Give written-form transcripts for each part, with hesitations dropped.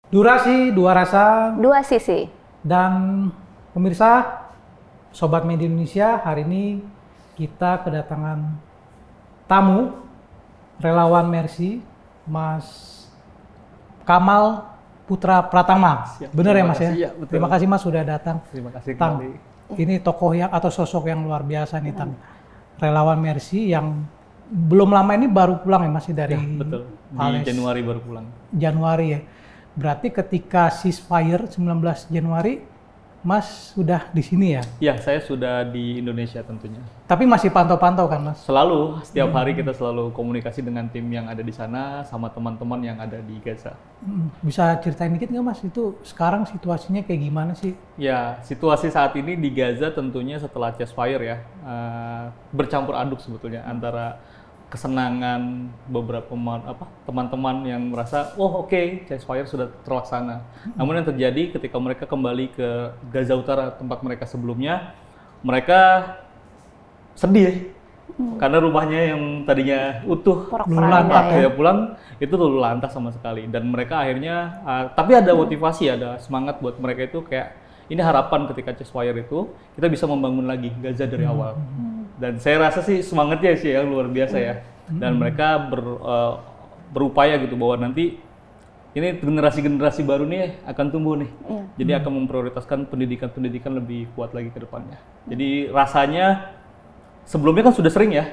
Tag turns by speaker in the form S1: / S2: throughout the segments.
S1: Durasi, dua rasa,
S2: dua sisi.
S1: dan pemirsa, Sobat Media Indonesia, hari ini kita kedatangan tamu, relawan Mercy, Mas Kamal Putra Pratama. Benar ya Mas ya?
S3: Iya, betul.
S1: Terima kasih Mas sudah datang.
S3: Terima kasih
S1: Tang,
S3: kembali.
S1: ini tokoh yang atau sosok yang luar biasa nih Tang. Relawan Mercy yang belum lama ini baru pulang ya Mas dari
S3: Betul. Di
S1: Pales.
S3: Januari baru pulang.
S1: Januari ya. Berarti ketika ceasefire 19 Januari, Mas sudah di sini ya?
S3: Ya, saya sudah di Indonesia tentunya.
S1: Tapi masih pantau-pantau kan Mas?
S3: Selalu, setiap hari kita selalu komunikasi dengan tim yang ada di sana, sama teman-teman yang ada di Gaza.
S1: Bisa ceritain dikit nggak Mas, itu sekarang situasinya kayak gimana sih?
S3: Ya, situasi saat ini di Gaza tentunya setelah ceasefire ya, bercampur aduk sebetulnya antara kesenangan beberapa teman-teman yang merasa, oh oke, ceasefire sudah terlaksana. Namun yang terjadi ketika mereka kembali ke Gaza Utara, tempat mereka sebelumnya, mereka sedih karena rumahnya yang tadinya utuh,
S1: Porak-poranda
S3: ya pulang, itu luluh lantak sama sekali. Dan mereka akhirnya, tapi ada motivasi, ada semangat buat mereka itu kayak, ini harapan ketika ceasefire itu, kita bisa membangun lagi Gaza dari awal. Dan saya rasa sih semangatnya sih yang luar biasa ya. Dan mereka berupaya gitu bahwa nanti ini generasi-generasi baru nih akan tumbuh nih. Jadi akan memprioritaskan pendidikan-pendidikan lebih kuat lagi ke depannya. Jadi rasanya sebelumnya kan sudah sering ya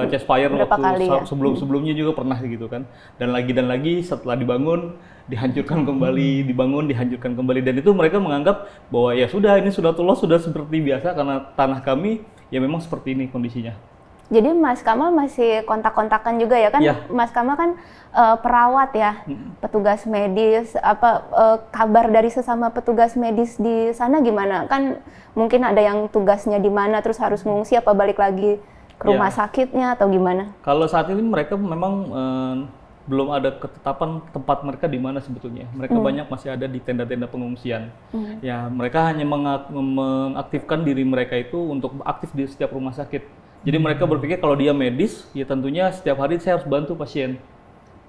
S3: ceasefire waktu sebelum-sebelumnya juga pernah gitu kan. Dan lagi setelah dibangun dihancurkan kembali, dibangun dihancurkan kembali, dan itu mereka menganggap bahwa ya sudah, ini sunatullah, sudah seperti biasa karena tanah kami ya memang seperti ini kondisinya.
S2: Jadi Mas Kamal masih kontak-kontakan juga ya kan?
S3: Ya.
S2: Mas Kamal kan perawat ya, petugas medis. Kabar dari sesama petugas medis di sana gimana? Kan mungkin ada yang tugasnya di mana terus harus mengungsi, apa balik lagi ke rumah sakitnya atau gimana?
S3: Kalau saat ini mereka memang belum ada ketetapan tempat mereka di mana sebetulnya. Mereka banyak masih ada di tenda-tenda pengungsian. Ya, mereka hanya mengaktifkan diri mereka itu untuk aktif di setiap rumah sakit. Jadi mereka berpikir kalau dia medis, ya tentunya setiap hari saya harus bantu pasien.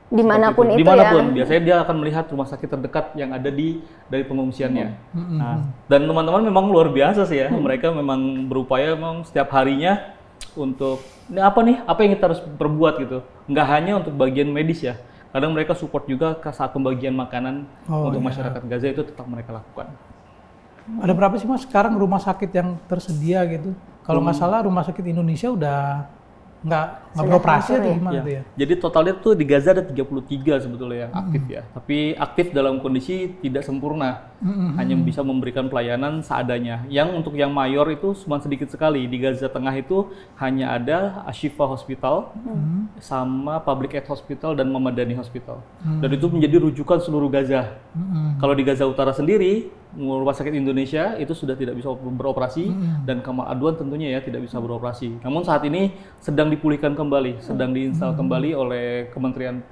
S2: Dimanapun itu
S3: dimanapun,
S2: ya.
S3: biasanya dia akan melihat rumah sakit terdekat yang ada dari pengungsiannya. Nah, dan teman-teman memang luar biasa sih ya. Mereka memang berupaya memang setiap harinya untuk ini apa yang kita harus perbuat gitu. Nggak hanya untuk bagian medis ya. Kadang mereka support juga saat pembagian makanan untuk masyarakat Gaza, itu tetap mereka lakukan.
S1: Ada berapa sih Mas sekarang rumah sakit yang tersedia gitu? Kalau nggak salah rumah sakit Indonesia udah nggak beroperasi atau gimana tuh ya?
S3: Jadi totalnya tuh di Gaza ada 33 sebetulnya yang aktif ya. Tapi aktif dalam kondisi tidak sempurna. Hanya bisa memberikan pelayanan seadanya. Yang untuk yang mayor itu cuma sedikit sekali. Di Gaza Tengah itu hanya ada Ashifa Hospital sama Public Aid Hospital dan Mamadani Hospital. Dan itu menjadi rujukan seluruh Gaza. Kalau di Gaza Utara sendiri, rumah sakit Indonesia itu sudah tidak bisa beroperasi, dan Kamal Adwan tentunya ya tidak bisa beroperasi. Namun saat ini sedang dipulihkan kembali, sedang diinstal kembali oleh Kementerian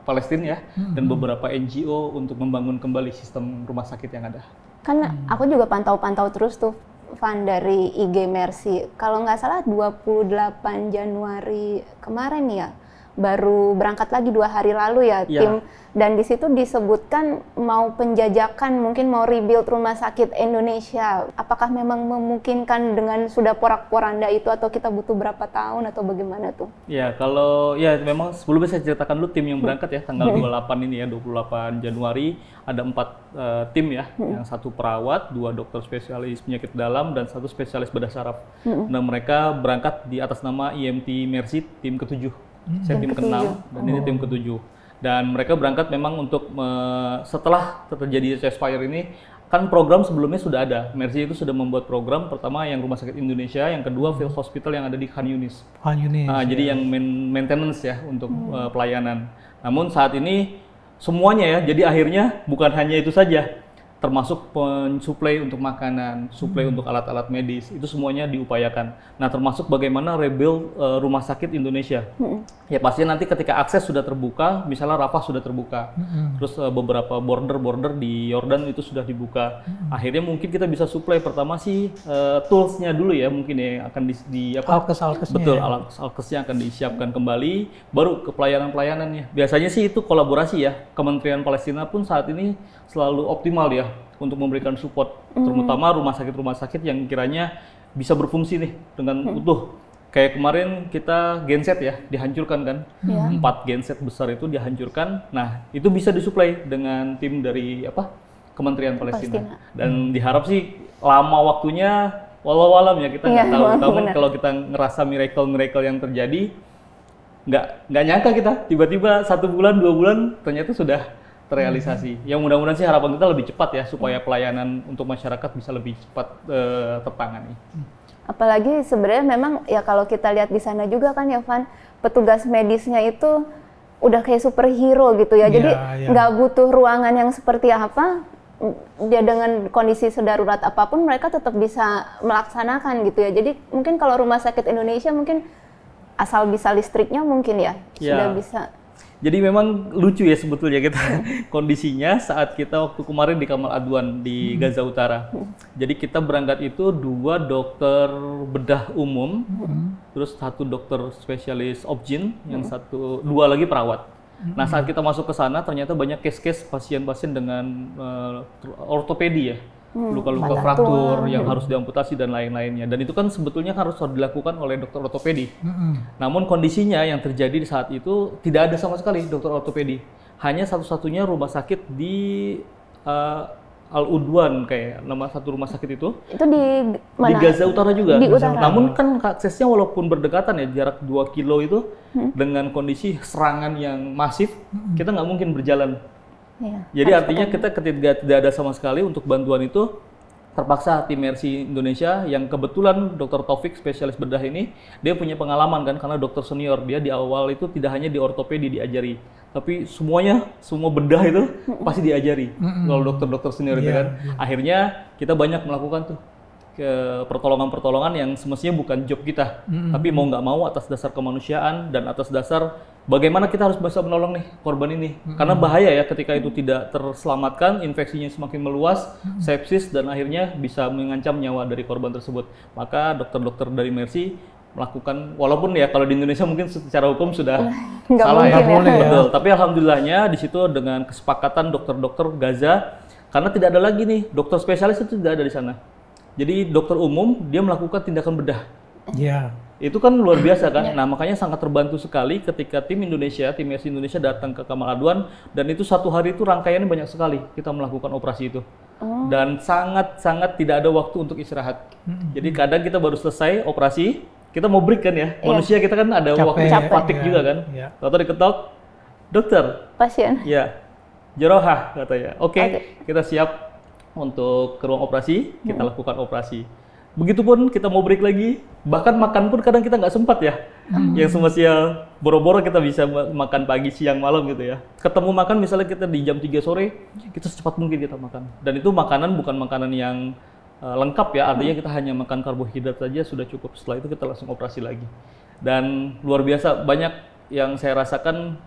S3: Palestina ya, dan beberapa NGO untuk membangun kembali sistem rumah sakit yang ada.
S2: Kan aku juga pantau-pantau terus tuh Van dari IG Mercy. Kalau nggak salah 28 Januari kemarin ya, baru berangkat lagi 2 hari lalu ya tim, dan di situ disebutkan mau penjajakan, mungkin mau rebuild rumah sakit Indonesia. Apakah memang memungkinkan dengan sudah porak-poranda itu, atau kita butuh berapa tahun atau bagaimana tuh?
S3: Ya, kalau ya memang sebelumnya saya ceritakan dulu tim yang berangkat ya tanggal 28 ini ya, 28 Januari ada 4 tim ya, yang 1 perawat, 2 dokter spesialis penyakit dalam, dan 1 spesialis bedah saraf. Nah, mereka berangkat di atas nama IMT Mercy tim ke-7. Saya tim ke-6 dan ini tim ke-7. Dan mereka berangkat memang untuk setelah terjadi ceasefire ini, kan program sebelumnya sudah ada. Mercy itu sudah membuat program, pertama yang Rumah Sakit Indonesia, yang kedua Field Hospital yang ada di Khan Yunis. Jadi yang maintenance ya untuk pelayanan. Namun saat ini semuanya ya, jadi akhirnya bukan hanya itu saja. termasuk pensuplai untuk makanan, suplai untuk alat-alat medis, itu semuanya diupayakan. Nah, termasuk bagaimana rebuild rumah sakit Indonesia. Ya pastinya nanti ketika akses sudah terbuka, misalnya Rafah sudah terbuka, terus beberapa border di Yordan itu sudah dibuka. Akhirnya mungkin kita bisa suplai pertama sih toolsnya dulu ya, mungkin ya akan
S1: alkes-alkesnya.
S3: Betul, alkesnya akan disiapkan kembali, baru ke pelayanan-pelayanannya. Biasanya sih itu kolaborasi ya. Kementerian Palestina pun saat ini selalu optimal ya untuk memberikan support, terutama rumah sakit yang kiranya bisa berfungsi nih dengan utuh. Kayak kemarin kita genset ya, dihancurkan kan, 4 genset besar itu dihancurkan. Nah, itu bisa disuplai dengan tim dari Kementerian Palestina. Dan diharap sih lama waktunya, walau alam ya kita nggak tahu. Namun kalau kita ngerasa miracle yang terjadi, nggak nyangka kita tiba-tiba 1 bulan 2 bulan ternyata sudah terrealisasi. Yang mudah-mudahan sih harapan kita lebih cepat ya supaya pelayanan untuk masyarakat bisa lebih cepat tertangani.
S2: Apalagi sebenarnya memang ya kalau kita lihat di sana juga kan ya Van, petugas medisnya itu udah kayak superhero gitu ya. Jadi nggak butuh ruangan yang seperti apa, dia dengan kondisi sedarurat apapun mereka tetap bisa melaksanakan gitu ya. Jadi mungkin kalau rumah sakit Indonesia mungkin asal bisa listriknya mungkin ya sudah bisa.
S3: Jadi memang lucu ya sebetulnya kita kondisinya saat kita waktu kemarin di Kamal Adwan di Gaza Utara. Jadi kita berangkat itu 2 dokter bedah umum, terus 1 dokter spesialis obgyn, yang 2 lagi perawat. Nah saat kita masuk ke sana ternyata banyak case-case pasien-pasien dengan ortopedi ya. Luka-luka fraktur yang harus diamputasi dan lain-lainnya. Dan itu kan sebetulnya harus dilakukan oleh dokter ortopedi. Namun kondisinya yang terjadi di saat itu tidak ada sama sekali dokter ortopedi. Hanya satu-satunya rumah sakit di Al-Udwan kayak nama satu rumah sakit itu.
S2: Itu di mana?
S3: Di Gaza Utara juga.
S2: Di utara.
S3: Namun kan aksesnya walaupun berdekatan ya, jarak 2 kilo itu dengan kondisi serangan yang masif, kita nggak mungkin berjalan. Jadi artinya kita ketika tidak ada sama sekali untuk bantuan itu, terpaksa tim Mercy Indonesia yang kebetulan Dr. Taufik spesialis bedah ini, dia punya pengalaman kan karena dokter senior, dia di awal itu tidak hanya di ortopedi diajari, tapi semua bedah itu pasti diajari kalau dokter-dokter senior itu kan. Akhirnya kita banyak melakukan tuh pertolongan-pertolongan yang semestinya bukan job kita, tapi mau nggak mau atas dasar kemanusiaan dan atas dasar bagaimana kita harus bisa menolong nih korban ini. Karena bahaya ya ketika itu tidak terselamatkan, infeksinya semakin meluas, sepsis, dan akhirnya bisa mengancam nyawa dari korban tersebut. Maka dokter-dokter dari Mercy melakukan, walaupun ya kalau di Indonesia mungkin secara hukum sudah salah ya, betul. Tapi alhamdulillahnya di situ dengan kesepakatan dokter-dokter Gaza, karena tidak ada lagi nih dokter spesialis itu tidak ada di sana. Jadi dokter umum dia melakukan tindakan bedah. Itu kan luar biasa kan. Nah makanya sangat terbantu sekali ketika tim Mercy Indonesia datang ke Kamal Adwan, dan itu 1 hari itu rangkaiannya banyak sekali kita melakukan operasi itu. Dan sangat-sangat tidak ada waktu untuk istirahat. Jadi kadang kita baru selesai operasi, kita mau break kan ya. Manusia kita kan ada waktu fatigue juga kan. Lalu diketok, dokter,
S2: pasien.
S3: Ya, jerohah katanya. Oke, kita siap untuk ke ruang operasi, kita lakukan operasi. Begitupun kita mau break lagi, bahkan makan pun kadang kita nggak sempat ya. Yang semestinya boro-boro kita bisa makan pagi, siang, malam gitu ya. Ketemu makan misalnya kita di jam 3 sore, kita secepat mungkin kita makan. Dan itu makanan bukan makanan yang lengkap ya, artinya kita hanya makan karbohidrat saja sudah cukup. Setelah itu kita langsung operasi lagi. Dan luar biasa, banyak yang saya rasakan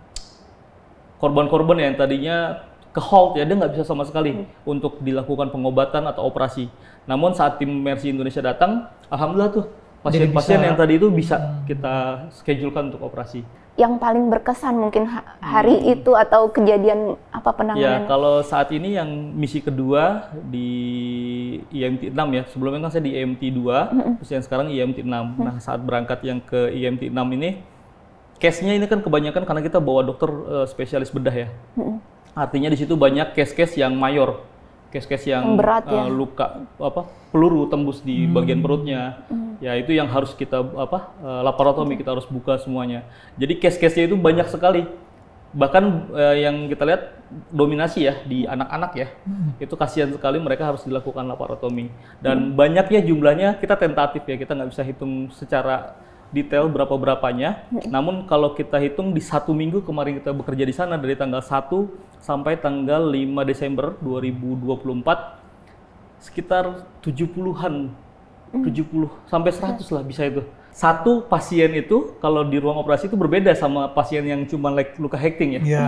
S3: korban-korban yang tadinya ke halt ya, dia nggak bisa sama sekali untuk dilakukan pengobatan atau operasi. Namun saat tim Mercy Indonesia datang, alhamdulillah tuh pasien-pasien yang tadi itu bisa kita schedulekan untuk operasi.
S2: Yang paling berkesan mungkin hari itu atau kejadian apa penanganan?
S3: Ya kalau saat ini yang misi kedua di IMT 6 ya, sebelumnya kan saya di IMT 2, terus yang sekarang IMT 6. Nah saat berangkat yang ke IMT 6 ini, case-nya ini kan kebanyakan karena kita bawa dokter spesialis bedah ya. Artinya di situ banyak case-case yang mayor, case-case yang berat, ya? Luka peluru tembus di bagian perutnya, ya itu yang harus kita laparotomi, kita harus buka semuanya. Jadi case-case-nya itu banyak sekali. Bahkan yang kita lihat dominasi ya di anak-anak ya, itu kasihan sekali mereka harus dilakukan laparotomi. Dan banyaknya jumlahnya kita tentatif ya, kita nggak bisa hitung secara detail berapa-berapanya. Namun kalau kita hitung di 1 minggu kemarin kita bekerja di sana dari tanggal 1 sampai tanggal 5 Desember 2024 sekitar 70-an, 70 sampai 100 lah bisa itu. Satu pasien itu kalau di ruang operasi itu berbeda sama pasien yang cuma luka hekting ya.
S1: Iya.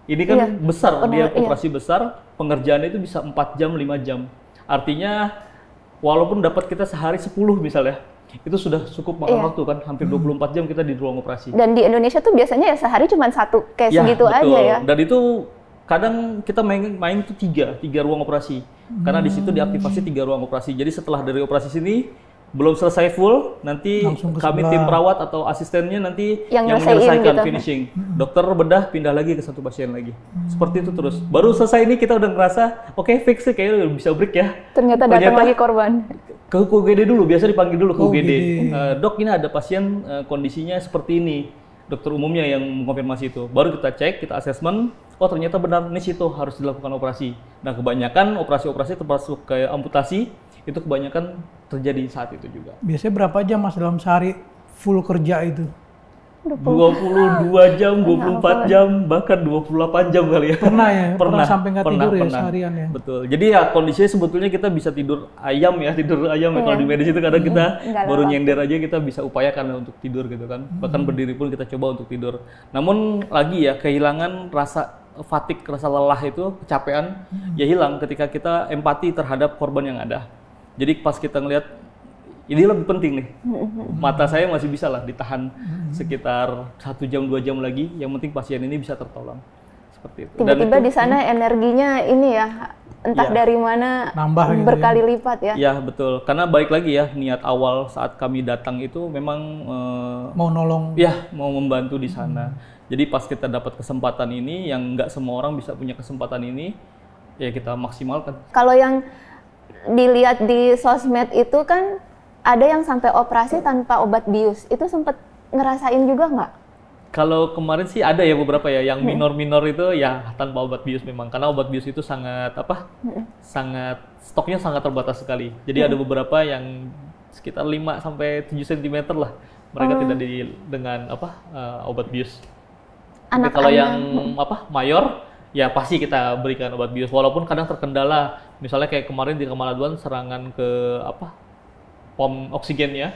S3: Ini kan besar, dia
S2: Iya.
S3: operasi besar, pengerjaannya itu bisa 4 jam, 5 jam. Artinya walaupun dapat kita sehari 10 misalnya, itu sudah cukup makan waktu kan, hampir 24 jam kita di ruang operasi.
S2: Dan di Indonesia tuh biasanya ya sehari cuma 1 case
S3: Ya,
S2: gitu
S3: betul.
S2: aja ya.
S3: Dan itu kadang kita main tuh tiga ruang operasi. Karena di situ diaktifasi 3 ruang operasi. Jadi setelah dari operasi sini belum selesai full, nanti
S1: Langsung ke
S3: kami
S1: sebelah.
S3: tim perawat atau asistennya nanti
S2: Yang
S3: yang
S2: nyelesain
S3: menyelesaikan
S2: gitu.
S3: finishing. Dokter bedah pindah lagi ke satu pasien lagi. Seperti itu terus. Baru selesai ini kita udah ngerasa oke, fix sih kayaknya udah bisa break ya.
S2: Ternyata datang lagi korban.
S3: Ke UGD dulu, biasa dipanggil dulu ke
S1: Oh,
S3: UGD.
S1: UGD.
S3: Dok, ini ada pasien kondisinya seperti ini. Dokter umumnya yang mengkonfirmasi itu. Baru kita cek, kita asesmen, oh ternyata benar ini situ harus dilakukan operasi. Nah, kebanyakan operasi-operasi termasuk kayak amputasi itu kebanyakan terjadi saat itu juga.
S1: Biasanya berapa jam Mas dalam sehari full kerja itu?
S3: 22 jam, 24 jam, bahkan 28 jam kali ya.
S1: Pernah ya? Pernah sampai nggak tidur ya seharian ya?
S3: Betul. Jadi ya kondisinya sebetulnya kita bisa tidur ayam ya kalau di medis itu kadang kita
S2: Nggak
S3: baru
S2: lewat.
S3: nyender aja kita bisa upayakan untuk tidur gitu kan. Bahkan berdiri pun kita coba untuk tidur. Namun lagi ya kehilangan rasa fatigue, rasa lelah itu, kecapean ya hilang ketika kita empati terhadap korban yang ada. Jadi pas kita ngelihat ini lebih penting nih. Mata saya masih bisa lah ditahan sekitar 1 jam 2 jam lagi. Yang penting pasien ini bisa tertolong. Seperti itu. Dan
S2: Tiba-tiba
S3: itu-
S2: di sana energinya ini ya, entah
S3: Iya.
S2: dari mana
S1: Nambah gitu
S2: berkali lipat ya.
S3: Ya betul. Karena balik lagi ya niat awal saat kami datang itu memang
S1: Mau nolong.
S3: ya mau membantu di sana. Jadi pas kita dapat kesempatan ini yang nggak semua orang bisa punya kesempatan ini, ya kita maksimalkan.
S2: Kalau yang dilihat di sosmed itu kan ada yang sampai operasi tanpa obat bius. Itu sempat ngerasain juga nggak?
S3: Kalau kemarin sih ada ya beberapa ya yang minor-minor itu ya tanpa obat bius memang karena obat bius itu sangat sangat stoknya sangat terbatas sekali. Jadi ada beberapa yang sekitar 5 sampai 7 cm lah mereka tidak dengan obat bius. Tapi kalau yang mayor ya pasti kita berikan obat bius walaupun kadang terkendala. Misalnya kayak kemarin di Kamaladuan serangan ke pom oksigennya.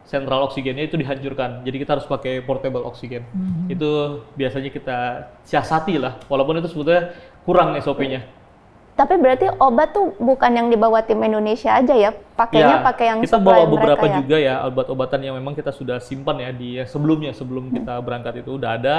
S3: Sentral oksigennya itu dihancurkan. Jadi kita harus pakai portable oksigen. Itu biasanya kita siasati lah walaupun itu sebetulnya kurang SOP-nya.
S2: Tapi berarti obat tuh bukan yang dibawa tim Indonesia aja ya? Pakainya
S3: Ya,
S2: pakai yang
S3: kita
S2: supply
S3: bawa
S2: mereka
S3: beberapa
S2: ya?
S3: juga ya obat-obatan yang memang kita sudah simpan ya di sebelum kita berangkat itu udah ada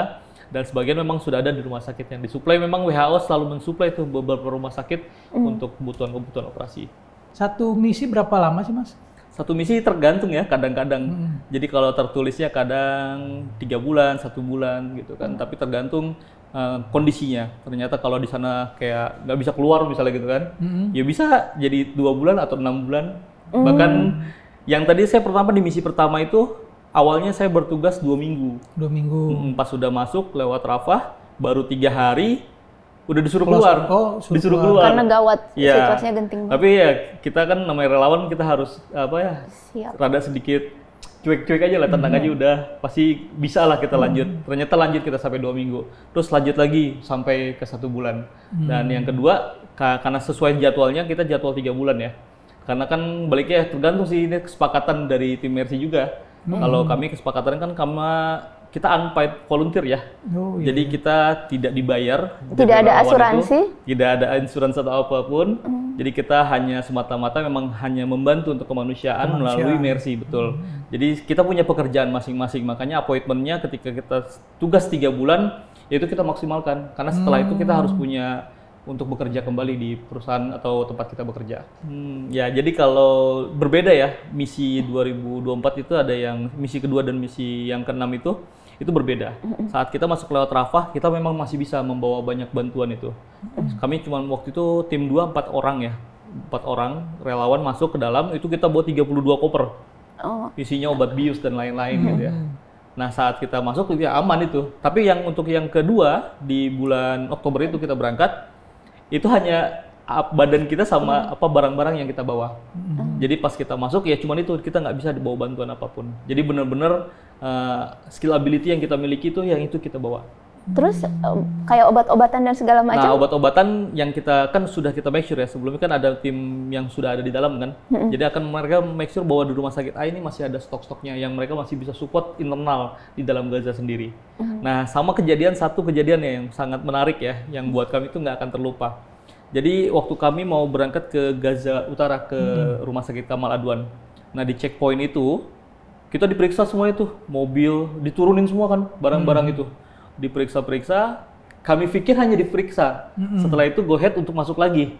S3: dan sebagian memang sudah ada di rumah sakit yang disuplai. Memang WHO selalu mensuplai tuh beberapa rumah sakit untuk kebutuhan operasi.
S1: Satu misi berapa lama sih Mas?
S3: Satu misi tergantung ya kadang-kadang. Jadi kalau tertulisnya kadang 3 bulan, 1 bulan gitu kan. Tapi tergantung kondisinya. Ternyata kalau di sana kayak nggak bisa keluar misalnya gitu kan, ya bisa jadi 2 bulan atau 6 bulan. Bahkan yang tadi saya pertama di misi pertama itu awalnya saya bertugas 2 minggu.
S1: 2 minggu.
S3: Pas sudah masuk lewat Rafah, baru 3 hari udah disuruh
S1: Close.
S3: keluar.
S1: Oh, suruh
S3: disuruh
S1: keluar.
S3: keluar.
S2: Karena gawat,
S3: Iya.
S2: situasinya genting banget.
S3: Tapi ya kita kan namanya relawan kita harus
S2: Siap.
S3: rada sedikit cuek-cuek aja lah, tenang aja udah pasti bisa lah kita lanjut. Ternyata lanjut kita sampai 2 minggu, terus lanjut lagi sampai ke 1 bulan. Dan yang kedua karena sesuai jadwalnya kita jadwal 3 bulan ya. Karena kan baliknya tergantung sih ini kesepakatan dari tim Mercy juga. Kalau kami kesepakatan kan kita unpaid volunteer ya.
S1: Oh, iya.
S3: Jadi kita tidak dibayar.
S2: Tidak
S3: Jadi
S2: ada
S3: relawan
S2: asuransi?
S3: itu tidak ada asuransi atau apapun. Jadi kita hanya semata-mata memang hanya membantu untuk kemanusiaan melalui Mercy, betul. Jadi kita punya pekerjaan masing-masing. Makanya appointment-nya ketika kita tugas 3 bulan, itu kita maksimalkan. Karena setelah itu kita harus punya untuk bekerja kembali di perusahaan atau tempat kita bekerja. Ya, jadi kalau berbeda ya, misi 2024 itu ada yang misi kedua dan misi yang ke-6 itu berbeda. Saat kita masuk lewat Rafah, kita memang masih bisa membawa banyak bantuan itu. Kami cuma waktu itu tim 4 orang ya. 4 orang relawan masuk ke dalam, itu kita bawa 32 koper.
S2: Oh.
S3: Isinya obat bius dan lain-lain gitu ya. Nah, saat kita masuk itu ya aman itu. Tapi untuk yang kedua di bulan Oktober itu kita berangkat, itu hanya badan kita sama apa barang-barang yang kita bawa. Jadi pas kita masuk ya cuman itu, kita nggak bisa dibawa bantuan apapun. Jadi benar-benar skill ability yang kita miliki itu yang itu kita bawa.
S2: Terus kayak obat-obatan dan segala macam?
S3: Nah, obat-obatan yang kita kan sudah kita make sure ya, sebelumnya kan ada tim yang sudah ada di dalam kan. Jadi akan mereka make sure bahwa di rumah sakit A ini masih ada stok-stoknya yang mereka masih bisa support internal di dalam Gaza sendiri. Nah, sama satu kejadian yang sangat menarik ya, yang buat kami itu nggak akan terlupa. Jadi waktu kami mau berangkat ke Gaza Utara, ke rumah sakit Kamal Adwan. Nah, di checkpoint itu kita diperiksa semua itu, mobil diturunin semua kan, barang-barang itu. Diperiksa-periksa, kami pikir hanya diperiksa. Setelah itu go ahead untuk masuk lagi.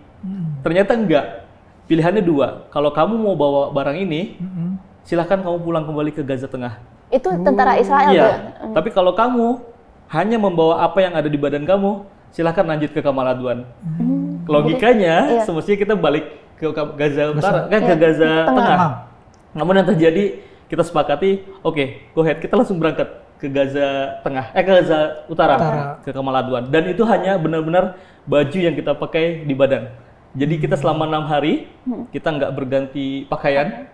S3: Ternyata enggak. Pilihannya dua. Kalau kamu mau bawa barang ini, silahkan kamu pulang kembali ke Gaza Tengah.
S2: Itu tentara Israel
S3: iya.
S2: tuh?
S3: Tapi kalau kamu hanya membawa apa yang ada di badan kamu, silahkan lanjut ke Kamal Adwan. Logikanya, semestinya kita balik ke Gaza Utara, ke Gaza Tengah. Namun yang terjadi, kita sepakati, oke, go ahead, kita langsung berangkat ke Gaza Tengah, ke Gaza Utara, ke Kamal Adwan. Dan itu hanya benar-benar baju yang kita pakai di badan. Jadi kita selama 6 hari, kita nggak berganti pakaian,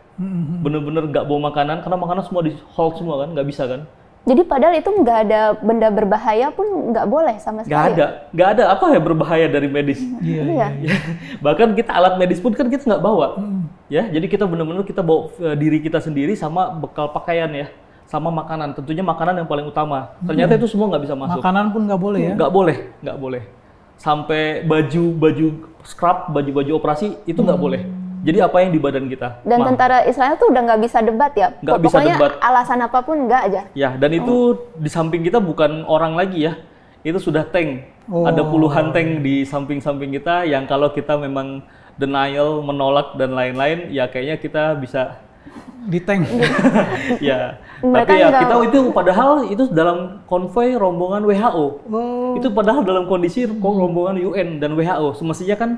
S3: benar-benar nggak bawa makanan, karena makanan semua di hold semua kan, nggak bisa kan.
S2: Jadi padahal itu nggak ada benda berbahaya pun nggak boleh sama sekali?
S3: Nggak ada apa ya berbahaya dari medis.
S2: Iya.
S3: Bahkan kita alat medis pun kan kita nggak bawa. Ya, jadi kita benar-benar kita bawa diri kita sendiri sama bekal pakaian ya. Sama makanan, tentunya makanan yang paling utama. Ternyata itu semua nggak bisa masuk.
S1: Makanan pun nggak boleh ya?
S3: Nggak boleh. Sampai baju scrub, baju operasi itu nggak boleh. Jadi apa yang di badan kita.
S2: Dan tentara Israel tuh udah nggak bisa debat ya?
S3: Nggak bisa debat.
S2: Alasan apapun nggak aja?
S3: Ya, dan itu di samping kita bukan orang lagi ya. Itu sudah tank. Ada puluhan tank di samping-samping kita yang kalau kita memang denial, menolak dan lain-lain, ya kayaknya kita bisa
S1: di tank.
S3: Ya, tapi ya kita itu padahal itu dalam konvoi rombongan WHO. Itu padahal dalam kondisi rombongan UN dan WHO. Semestinya kan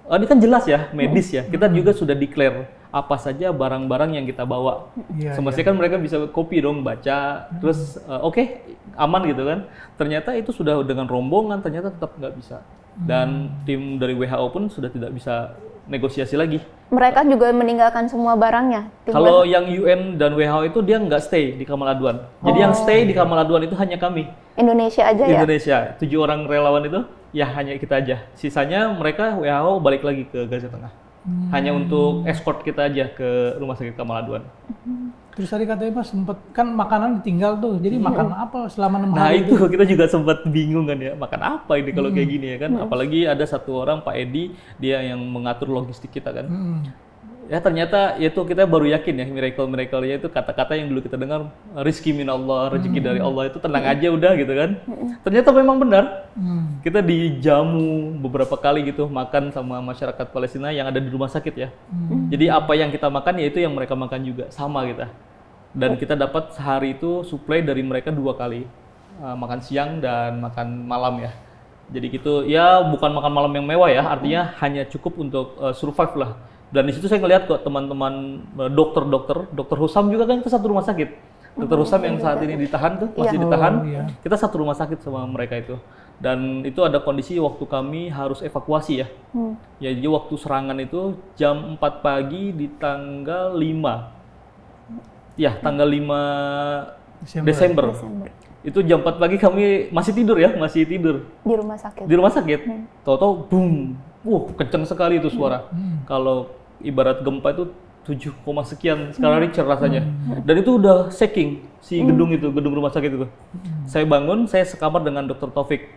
S3: ini kan jelas ya, medis ya. Kita juga sudah declare apa saja barang-barang yang kita bawa. Semestinya kan mereka bisa copy dong, baca, terus oke, aman gitu kan. Ternyata itu sudah dengan rombongan, ternyata tetap nggak bisa. Dan tim dari WHO pun sudah tidak bisa negosiasi lagi.
S2: Mereka juga meninggalkan semua barangnya?
S3: Kalau yang UN dan WHO itu dia nggak stay di Kamal Adwan. Jadi yang stay di Kamal Adwan itu hanya kami.
S2: Indonesia aja ya?
S3: Indonesia, 7 orang relawan itu, ya hanya kita aja. Sisanya mereka WHO balik lagi ke Gaza Tengah. Hanya untuk escort kita aja ke rumah sakit Kamal Adwan.
S1: Terus tadi katanya Mas sempat kan makanan ditinggal tuh, jadi makan apa selama 6 hari?
S3: Nah itu kita juga sempat bingung kan ya, makan apa ini kalau kayak gini ya kan? Apalagi ada satu orang Pak Edi, dia yang mengatur logistik kita kan. Ya ternyata itu kita baru yakin ya miracle-nya itu kata-kata yang dulu kita dengar, rizki minallah, rezeki dari Allah, itu tenang aja udah gitu kan. Ternyata memang benar. Kita dijamu beberapa kali gitu makan sama masyarakat Palestina yang ada di rumah sakit ya. Jadi apa yang kita makan ya itu yang mereka makan juga, sama kita. Dan kita dapat sehari itu supply dari mereka 2 kali, makan siang dan makan malam ya. Jadi gitu ya, bukan makan malam yang mewah ya, artinya hanya cukup untuk survive lah. Dan di situ saya ngelihat kok teman-teman dokter Husam juga kan kita satu rumah sakit. Dokter Husam yang saat ini ditahan tuh, masih ditahan. Kita satu rumah sakit sama mereka itu. Dan itu ada kondisi waktu kami harus evakuasi ya. Ya jadi waktu serangan itu jam 4 pagi di tanggal 5. Ya, tanggal 5 Desember. Itu jam 4 pagi kami masih tidur ya, Di rumah sakit. Tahu-tahu boom. Kencang sekali itu suara. Kalau ibarat gempa itu 7, sekian skala Richter rasanya. Dan itu udah shaking si gedung rumah sakit itu. Saya bangun, saya sekamar dengan Dr. Taufik.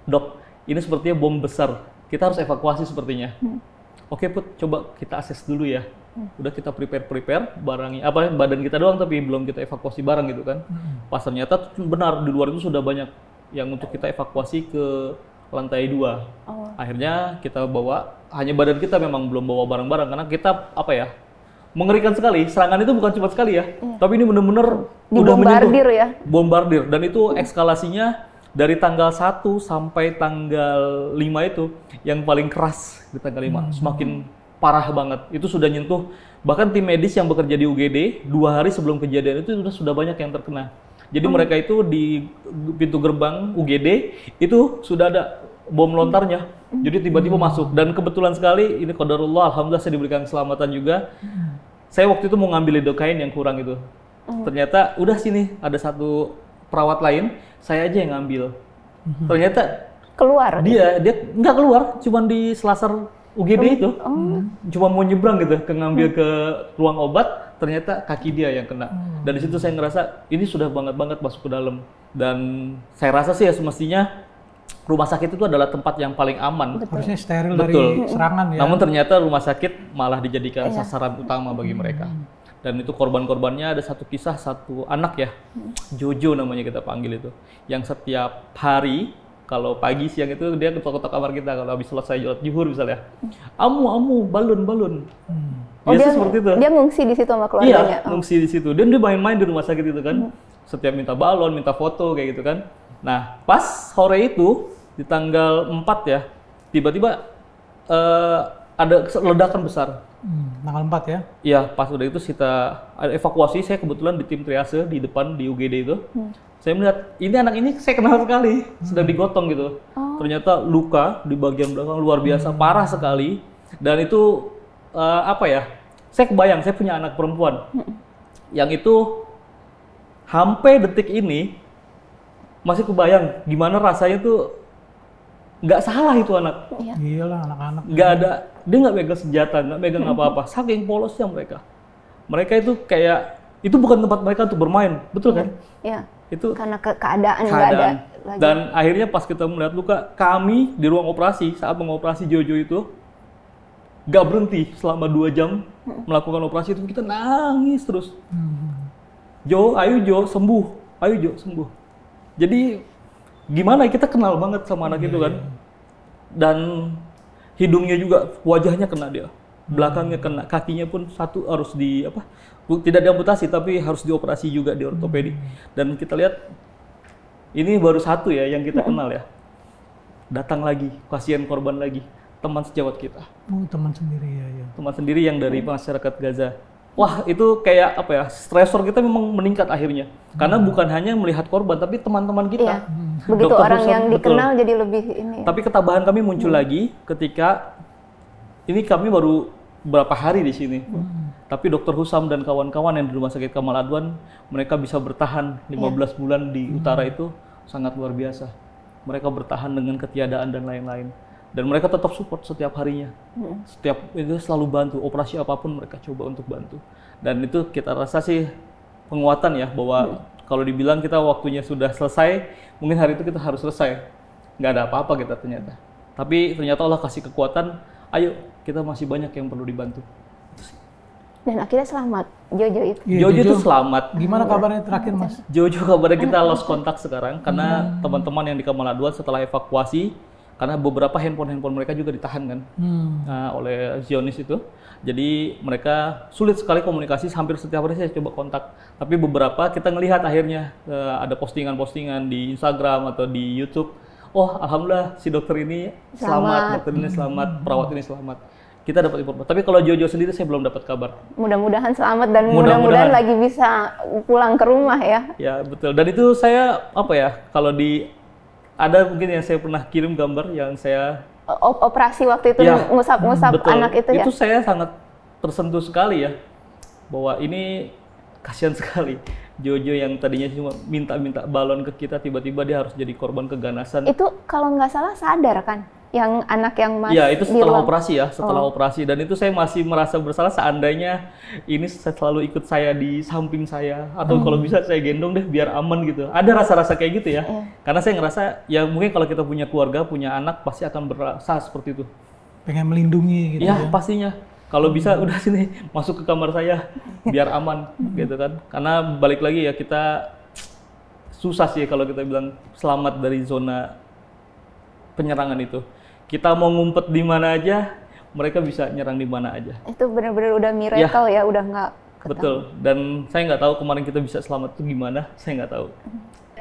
S3: Dok, ini sepertinya bom besar. Kita harus evakuasi sepertinya. Oke Put, coba kita akses dulu ya. Udah kita prepare barangnya, badan kita doang tapi belum kita evakuasi barang gitu kan. Pas ternyata benar di luar itu sudah banyak yang untuk kita evakuasi ke lantai 2. Akhirnya kita bawa, hanya badan kita memang belum bawa barang-barang karena kita mengerikan sekali. Serangan itu bukan cuma sekali ya, tapi ini benar-benar udah menyentuh
S2: ya.
S3: Bombardir, dan itu eskalasinya dari tanggal 1 sampai tanggal 5 itu yang paling keras di tanggal 5. Semakin parah banget. Itu sudah nyentuh bahkan tim medis yang bekerja di UGD 2 hari sebelum kejadian itu sudah banyak yang terkena. Jadi mereka itu di pintu gerbang UGD itu sudah ada bom lontarnya. Jadi tiba-tiba masuk dan kebetulan sekali ini qadarullah, alhamdulillah saya diberikan keselamatan juga. Saya waktu itu mau ngambil lidocaine yang kurang itu. Ternyata udah sini ada satu perawat lain, saya aja yang ngambil. Ternyata
S2: Keluar.
S3: dia nggak keluar, cuman di selasar UGD itu. Cuma mau nyebrang gitu ke ngambil ke ruang obat, ternyata kaki dia yang kena. Dan di situ saya ngerasa ini sudah banget masuk ke dalam. Dan saya rasa sih ya semestinya rumah sakit itu adalah tempat yang paling aman.
S1: Harusnya steril
S3: Betul.
S1: dari serangan ya.
S3: Namun ternyata rumah sakit malah dijadikan sasaran utama bagi mereka. Dan itu korban-korbannya ada satu kisah, satu anak ya, Jojo namanya kita panggil itu, yang setiap hari kalau pagi siang itu dia ketok-ketok kamar kita kalau habis selesai sholat zuhur misalnya, amu balon. Biasa seperti itu.
S2: Dia ngungsi di situ sama keluarganya.
S3: Iya, ngungsi di situ. Dan dia main-main di rumah sakit itu kan, setiap minta balon, minta foto kayak gitu kan. Nah, pas sore itu di tanggal 4 ya, tiba-tiba ada ledakan besar.
S1: Tanggal 4 ya?
S3: Iya, pas udah itu kita evakuasi, saya kebetulan di tim triase di depan di UGD itu. Saya melihat ini anak ini saya kenal sekali, sedang digotong gitu. Ternyata luka di bagian belakang luar biasa, parah sekali. Dan itu apa ya? Saya kebayang, saya punya anak perempuan. Yang itu sampai detik ini masih kebayang gimana rasanya tuh nggak salah itu anak.
S1: Iyalah anak-anak.
S3: Nggak ada, dia nggak megang senjata, nggak megang apa-apa. Saking polosnya mereka. Mereka itu kayak, itu bukan tempat mereka untuk bermain, betul kan?
S2: Iya.
S3: Itu
S2: karena keadaan nggak ada lagi.
S3: Dan akhirnya pas kita melihat luka, kami di ruang operasi saat mengoperasi Jojo itu nggak berhenti selama 2 jam melakukan operasi itu, kita nangis terus. Jo, ayo Jo sembuh, ayo Jo sembuh. Jadi gimana kita kenal banget sama anak itu kan, dan hidungnya juga, wajahnya kena dia, belakangnya kena, kakinya pun satu harus di apa? Tidak diamputasi tapi harus dioperasi juga di ortopedi. Dan kita lihat ini baru satu ya yang kita kenal ya. Datang lagi pasien korban lagi, teman sejawat kita.
S1: Oh, teman sendiri ya.
S3: Teman sendiri yang dari masyarakat Gaza. Wah, itu kayak apa ya? Stresor kita memang meningkat akhirnya. Karena bukan hanya melihat korban tapi teman-teman kita.
S2: Begitu
S3: Dokter
S2: orang
S3: Husam,
S2: yang dikenal jadi lebih ini.
S3: Tapi ketabahan kami muncul lagi ketika ini kami baru berapa hari di sini. Tapi Dokter Husam dan kawan-kawan yang di Rumah Sakit Kamal Adwan, mereka bisa bertahan 15 bulan di utara itu sangat luar biasa. Mereka bertahan dengan ketiadaan dan lain-lain. Dan mereka tetap support setiap harinya. Setiap itu selalu bantu, operasi apapun mereka coba untuk bantu. Dan itu kita rasa sih penguatan ya, bahwa kalau dibilang kita waktunya sudah selesai, mungkin hari itu kita harus selesai. Nggak ada apa-apa kita ternyata. Tapi ternyata Allah kasih kekuatan, ayo kita masih banyak yang perlu dibantu.
S2: Dan akhirnya selamat, Jojo itu.
S3: Jojo itu selamat.
S1: Gimana kabarnya terakhir Mas?
S3: Jojo kabarnya kita lost kontak sekarang, karena teman-teman yang di Kamal Adwan setelah evakuasi, karena beberapa handphone mereka juga ditahan kan oleh Zionis itu. Jadi mereka sulit sekali komunikasi, hampir setiap hari saya coba kontak. Tapi beberapa kita ngelihat akhirnya ada postingan-postingan di Instagram atau di YouTube. Oh, alhamdulillah si dokter ini selamat, dokter ini selamat, perawat ini selamat. Kita dapat informasi. Tapi kalau Jojo sendiri saya belum dapat kabar.
S2: Mudah-mudahan selamat dan mudah-mudahan lagi bisa pulang ke rumah ya. Ya
S3: betul. Dan itu saya apa ya? Kalau ada mungkin yang saya pernah kirim gambar yang saya
S2: operasi waktu itu ngusap-ngusap anak itu ya.
S3: Itu saya sangat tersentuh sekali ya. Bahwa ini kasihan sekali. Jojo yang tadinya cuma minta-minta balon ke kita, tiba-tiba dia harus jadi korban keganasan.
S2: Itu kalau nggak salah sadar kan? Yang anak yang masih
S3: Iya, itu setelah operasi ya, setelah operasi. Dan itu saya masih merasa bersalah seandainya ini selalu ikut saya di samping saya. Atau kalau bisa saya gendong deh biar aman gitu. Ada rasa-rasa kayak gitu ya. Karena saya ngerasa, ya mungkin kalau kita punya keluarga, punya anak, pasti akan berasa seperti itu.
S1: Pengen melindungi gitu ya.
S3: Ya, pastinya. Kalau bisa udah sini, masuk ke kamar saya, biar aman gitu kan. Karena balik lagi ya, kita susah sih kalau kita bilang selamat dari zona penyerangan itu. Kita mau ngumpet di mana aja, mereka bisa nyerang di mana aja.
S2: Itu benar-benar udah miracle ya, udah nggak ketemu.
S3: Betul, dan saya nggak tahu kemarin kita bisa selamat itu gimana, saya nggak tahu.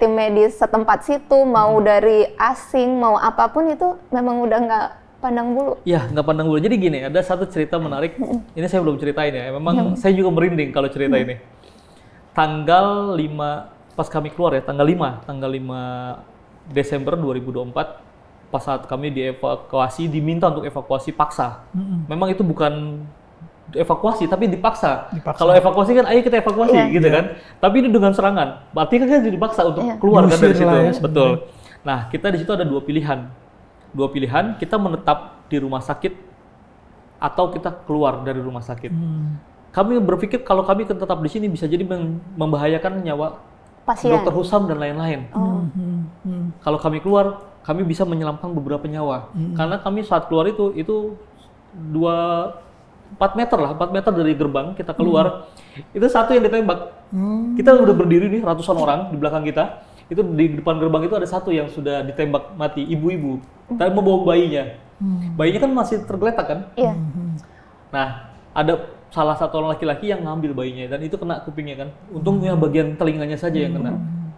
S2: Tim medis setempat situ, mau dari asing, mau apapun itu memang udah nggak pandang bulu.
S3: Iya, nggak pandang bulu. Jadi gini, ada satu cerita menarik, ini saya belum ceritain ya, memang saya juga merinding kalau cerita ini. Tanggal 5, pas kami keluar ya, tanggal 5 Desember 2024, pas saat kami dievakuasi, diminta untuk evakuasi paksa. Memang itu bukan evakuasi, tapi dipaksa. Kalau evakuasi kan, ayo kita evakuasi, gitu kan. Tapi ini dengan serangan, berarti kan kita dipaksa untuk keluar kan dari situ. Ya, betul. Nah, kita di situ ada dua pilihan. Kita menetap di rumah sakit atau kita keluar dari rumah sakit. Kami berpikir kalau kami tetap di sini bisa jadi membahayakan nyawa
S2: pasien,
S3: dokter Husam dan lain-lain. Kalau kami keluar, kami bisa menyelamatkan beberapa nyawa. Karena kami saat keluar itu 4 meter dari gerbang kita keluar, itu satu yang ditembak. Kita udah berdiri nih ratusan orang di belakang kita, itu di depan gerbang itu ada satu yang sudah ditembak mati, ibu-ibu, tapi membawa bayinya. Bayinya kan masih tergeletak kan?
S2: Iya.
S3: Nah, ada salah satu orang laki-laki yang ngambil bayinya dan itu kena kupingnya kan. Untungnya bagian telinganya saja yang kena.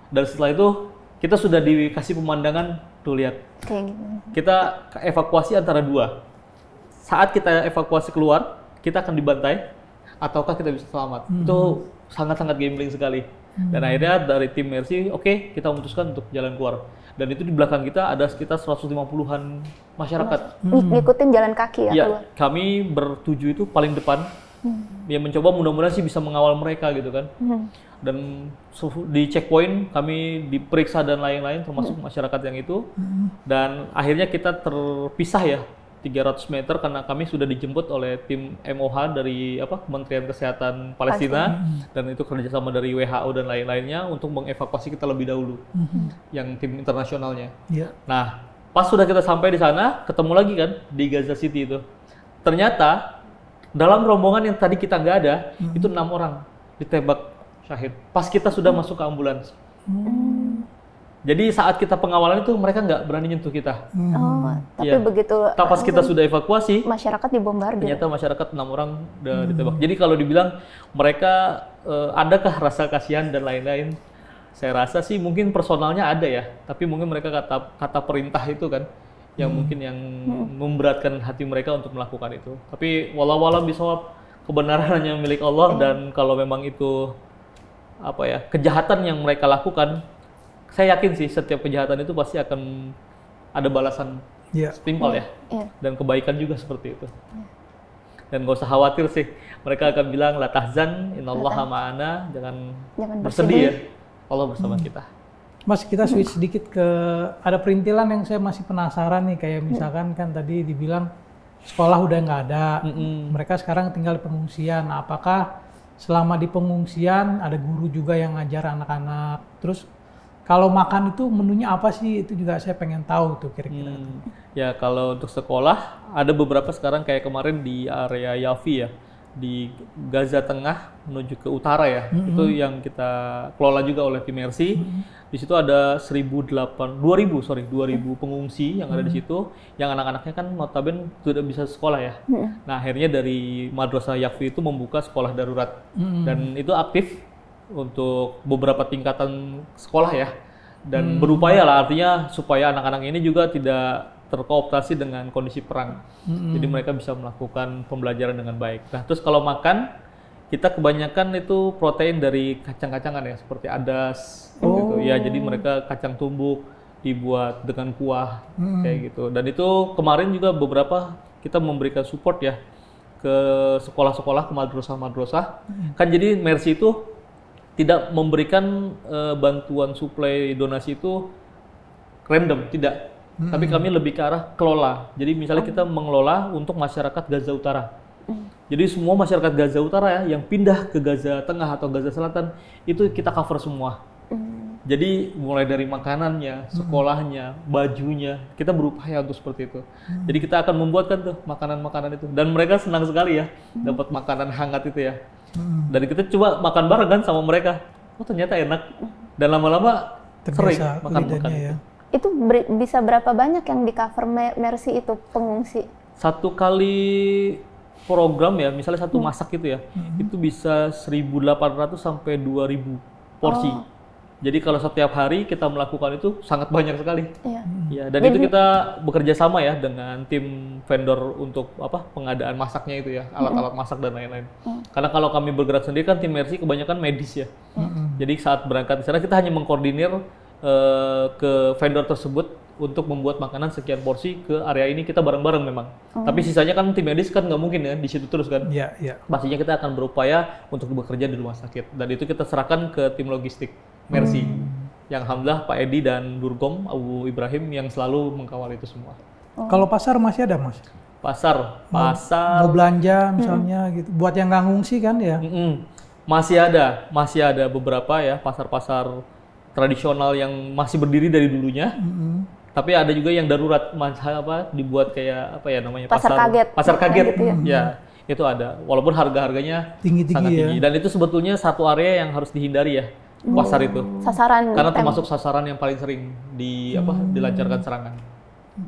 S3: Dan setelah itu kita sudah dikasih pemandangan, tuh lihat.
S2: Kayak gitu.
S3: Kita evakuasi antara dua. Saat kita evakuasi keluar, kita akan dibantai ataukah kita bisa selamat. Itu sangat-sangat gambling sekali. Dan akhirnya dari tim Mercy, oke, kita memutuskan untuk jalan keluar. Dan itu di belakang kita ada sekitar 150-an masyarakat.
S2: Ngikutin jalan kaki ya
S3: Iya,
S2: keluar?
S3: kami bertujuh itu paling depan. Ya mencoba mudah-mudahan sih bisa mengawal mereka gitu kan. Dan di checkpoint kami diperiksa dan lain-lain termasuk masyarakat yang itu. Dan akhirnya kita terpisah ya 300 meter karena kami sudah dijemput oleh tim MOH dari Kementerian Kesehatan Palestina dan itu kerjasama dari WHO dan lain-lainnya untuk mengevakuasi kita lebih dahulu, yang tim internasionalnya. Nah, pas sudah kita sampai di sana, ketemu lagi kan di Gaza City itu. Ternyata dalam rombongan yang tadi kita nggak ada, itu 6 orang ditembak syahid. Pas kita sudah masuk ke ambulans. Jadi saat kita pengawalan itu mereka nggak berani nyentuh kita.
S2: Tapi begitu
S3: pas kita sudah evakuasi,
S2: masyarakat dibombardir.
S3: Ternyata masyarakat 6 orang udah ditembak. Jadi kalau dibilang mereka adakah rasa kasihan dan lain-lain, saya rasa sih mungkin personalnya ada ya. Tapi mungkin mereka kata perintah itu kan, yang mungkin yang memberatkan hati mereka untuk melakukan itu. Tapi walau bisawab, kebenaran hanya milik Allah dan kalau memang itu kejahatan yang mereka lakukan, saya yakin sih setiap kejahatan itu pasti akan ada balasan setimpal ya. Dan kebaikan juga seperti itu. Dan gak usah khawatir sih, mereka akan bilang la tahzan innallaha ma'ana, jangan bersedih ya, Allah bersama kita.
S1: Mas, kita switch sedikit ke ada perintilan yang saya masih penasaran nih, kayak misalkan kan tadi dibilang sekolah udah nggak ada, mereka sekarang tinggal di pengungsian. Nah, apakah selama di pengungsian ada guru juga yang ngajar anak-anak? Terus kalau makan itu menunya apa sih? Itu juga saya pengen tahu tuh kira-kira.
S3: Ya kalau untuk sekolah ada beberapa sekarang kayak kemarin di area Yafi ya, di Gaza Tengah menuju ke utara ya, itu yang kita kelola juga oleh tim Mercy. Di situ ada 2.000 pengungsi yang ada di situ, yang anak-anaknya kan notabene sudah bisa sekolah ya. Nah akhirnya dari Madrasah Yafi itu membuka sekolah darurat dan itu aktif untuk beberapa tingkatan sekolah ya, dan berupaya lah artinya supaya anak-anak ini juga tidak terkooptasi dengan kondisi perang. Jadi mereka bisa melakukan pembelajaran dengan baik. Nah terus kalau makan, kita kebanyakan itu protein dari kacang-kacangan ya, seperti adas gitu ya. Jadi mereka kacang tumbuk dibuat dengan kuah kayak gitu. Dan itu kemarin juga beberapa kita memberikan support ya ke sekolah-sekolah, ke madrasah-madrasah. Kan jadi Mercy itu tidak memberikan bantuan suplai donasi itu random, tidak. Tapi kami lebih ke arah kelola. Jadi misalnya kita mengelola untuk masyarakat Gaza Utara. Jadi semua masyarakat Gaza Utara ya, yang pindah ke Gaza Tengah atau Gaza Selatan, itu kita cover semua. Jadi mulai dari makanannya, sekolahnya, bajunya, kita berupaya untuk seperti itu. Jadi kita akan membuatkan tuh makanan-makanan itu. Dan mereka senang sekali ya, dapat makanan hangat itu ya. Dan kita coba makan bareng kan sama mereka. Oh ternyata enak. Dan lama-lama sering makan-makan
S1: ya.
S2: Itu bisa berapa banyak yang di cover Mercy itu pengungsi?
S3: Satu kali program ya, misalnya satu masak itu ya, itu bisa 1.800 sampai 2.000 porsi. Jadi kalau setiap hari kita melakukan itu sangat banyak sekali. Ya, dan itu kita bekerja sama ya dengan tim vendor untuk pengadaan masaknya itu ya, alat-alat masak dan lain-lain. Karena kalau kami bergerak sendiri kan tim Mercy kebanyakan medis ya. Jadi saat berangkat di sana kita hanya mengkoordinir ke vendor tersebut untuk membuat makanan sekian porsi ke area ini, kita bareng-bareng memang. Tapi sisanya kan tim medis kan nggak mungkin ya di situ terus kan.
S1: Iya, iya.
S3: Pastinya kita akan berupaya untuk bekerja di rumah sakit, dan itu kita serahkan ke tim logistik Mercy. Yang alhamdulillah Pak Edi dan Durgom Abu Ibrahim yang selalu mengkawal itu semua.
S1: Kalau pasar masih ada, Mas?
S3: Pasar
S1: Mau belanja misalnya gitu. Buat yang nggak ngungsi kan ya?
S3: masih ada beberapa ya pasar-pasar tradisional yang masih berdiri dari dulunya. Tapi ada juga yang darurat, dibuat kayak apa ya namanya, pasar kaget
S2: gitu
S3: ya. Itu ada, walaupun harga-harganya
S1: tinggi-tinggi
S3: sangat
S1: ya.
S3: tinggi, dan itu sebetulnya satu area yang harus dihindari ya, pasar itu,
S2: Sasaran
S3: karena termasuk sasaran yang paling sering dilancarkan serangan.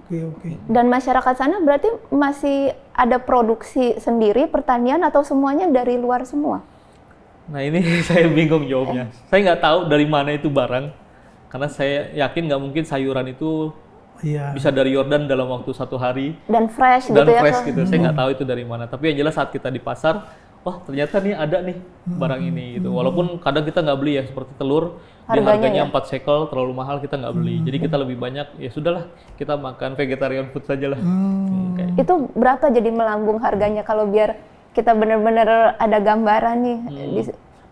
S1: Oke.
S2: Dan masyarakat sana berarti masih ada produksi sendiri pertanian atau semuanya dari luar semua?
S3: Nah ini saya bingung jawabnya. Saya nggak tahu dari mana itu barang, karena saya yakin nggak mungkin sayuran itu bisa dari Yordan dalam waktu 1 hari.
S2: Dan fresh
S3: gitu. Saya nggak tahu itu dari mana. Tapi yang jelas saat kita di pasar, wah ternyata nih ada nih barang ini gitu. Walaupun kadang kita nggak beli ya, seperti telur, harganya 4 shekel, terlalu mahal kita nggak beli. Jadi kita lebih banyak, ya sudahlah kita makan vegetarian food saja lah.
S2: Itu berapa jadi melambung harganya kalau biar kita benar-benar ada gambaran nih,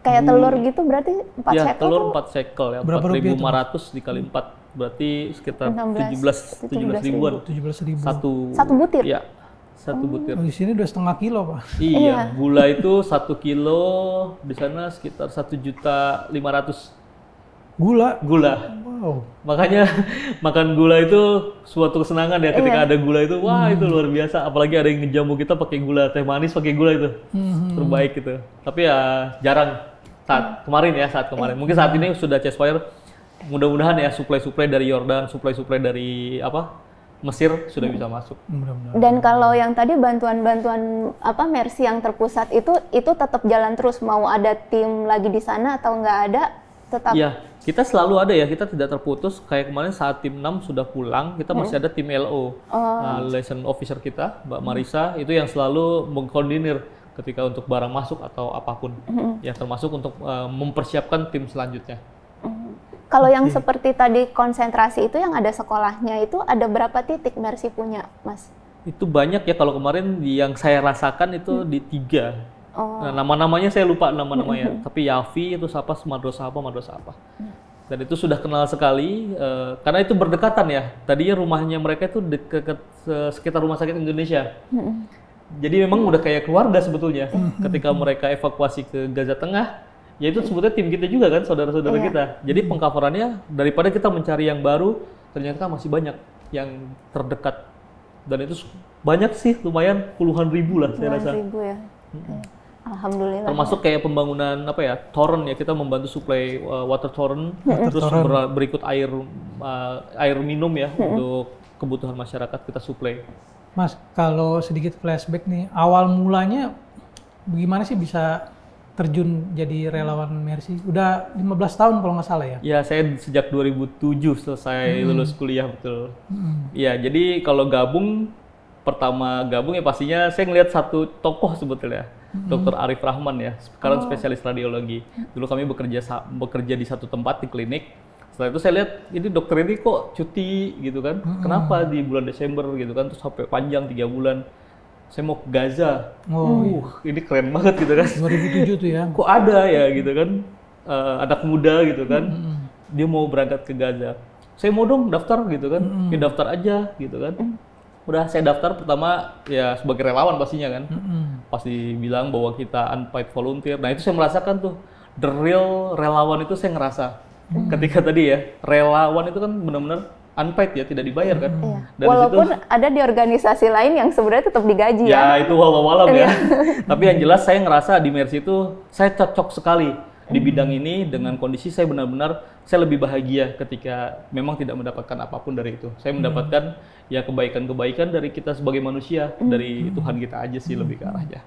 S2: kayak telur gitu berarti 4 shekel?
S3: Ya, telur 4 shekel ya, 4.500 dikali 4, berarti sekitar 17 ribuan.
S1: 17 ribu.
S2: Satu butir?
S3: Ya, 1 butir.
S1: Di sini 2,5 kilo, Pak.
S3: Iya, gula itu 1 kilo, di sana sekitar 1.500.000. Gula.
S1: Wow.
S3: Makanya makan gula itu suatu kesenangan ya, ketika ada gula itu, wah itu luar biasa. Apalagi ada yang ngejamu kita pakai gula, teh manis pakai gula itu terbaik gitu. Tapi ya jarang saat kemarin. Mungkin saat ini sudah Chestfire, mudah-mudahan ya suplai dari Yordan, suplai dari Mesir sudah bisa masuk.
S2: Dan kalau yang tadi bantuan-bantuan Mercy yang terpusat itu tetap jalan terus, mau ada tim lagi di sana atau nggak ada tetap?
S3: Iya, kita selalu ada ya, kita tidak terputus. Kayak kemarin saat tim 6 sudah pulang, kita masih ada tim LO, liaison officer kita, Mbak Marisa, itu yang selalu mengkoordinir ketika untuk barang masuk atau apapun, ya termasuk untuk mempersiapkan tim selanjutnya.
S2: Kalau yang seperti tadi konsentrasi itu yang ada sekolahnya itu ada berapa titik Mercy punya, Mas?
S3: Itu banyak ya, kalau kemarin yang saya rasakan itu di 3. Nah, nama-namanya saya lupa nama-namanya, tapi Yafi itu madrasah apa. Dan itu sudah kenal sekali, karena itu berdekatan ya. Tadinya rumahnya mereka itu dekat sekitar Rumah Sakit Indonesia. Jadi memang udah kayak keluarga sebetulnya. Ketika mereka evakuasi ke Gaza Tengah, ya itu sebetulnya tim kita juga kan, saudara-saudara kita. Jadi pengcoverannya daripada kita mencari yang baru, ternyata masih banyak yang terdekat. Dan itu banyak sih, lumayan puluhan ribu lah saya rasa.
S2: Ribu ya. Alhamdulillah.
S3: Termasuk kayak pembangunan toren ya, kita membantu suplai water toren, terus berikut air minum ya untuk kebutuhan masyarakat kita suplai.
S1: Mas, kalau sedikit flashback nih, awal mulanya bagaimana sih bisa terjun jadi relawan Mercy? Udah 15 tahun kalau nggak salah ya?
S3: Ya, saya sejak 2007 selesai lulus kuliah, betul. Ya, jadi kalau pertama gabung ya pastinya saya ngelihat satu tokoh sebetulnya, Dr. Arif Rahman ya, sekarang spesialis radiologi. Dulu kami bekerja di satu tempat di klinik. Setelah itu saya lihat ini dokter ini kok cuti gitu kan, kenapa di bulan Desember gitu kan, terus sampai panjang 3 bulan. Saya mau ke Gaza, ini keren banget gitu kan.
S1: 2007 tuh ya.
S3: Kok ada ya gitu kan, anak muda gitu kan, dia mau berangkat ke Gaza. Saya mau dong daftar gitu kan, ya daftar aja gitu kan. Udah saya daftar pertama ya sebagai relawan pastinya kan. Pas dibilang bahwa kita unpaid volunteer, nah itu saya merasakan tuh the real relawan itu saya ngerasa. Ketika tadi ya, relawan itu kan benar-benar unpaid ya, tidak dibayar kan. Dan
S2: walaupun ada di organisasi lain yang sebenarnya tetap digaji
S3: ya. Ya itu walau-walau ya. Tapi yang jelas saya ngerasa di Mercy itu saya cocok sekali di bidang ini, dengan kondisi saya benar-benar saya lebih bahagia ketika memang tidak mendapatkan apapun dari itu. Saya mendapatkan ya kebaikan-kebaikan dari kita sebagai manusia, dari Tuhan kita aja sih lebih ke arahnya.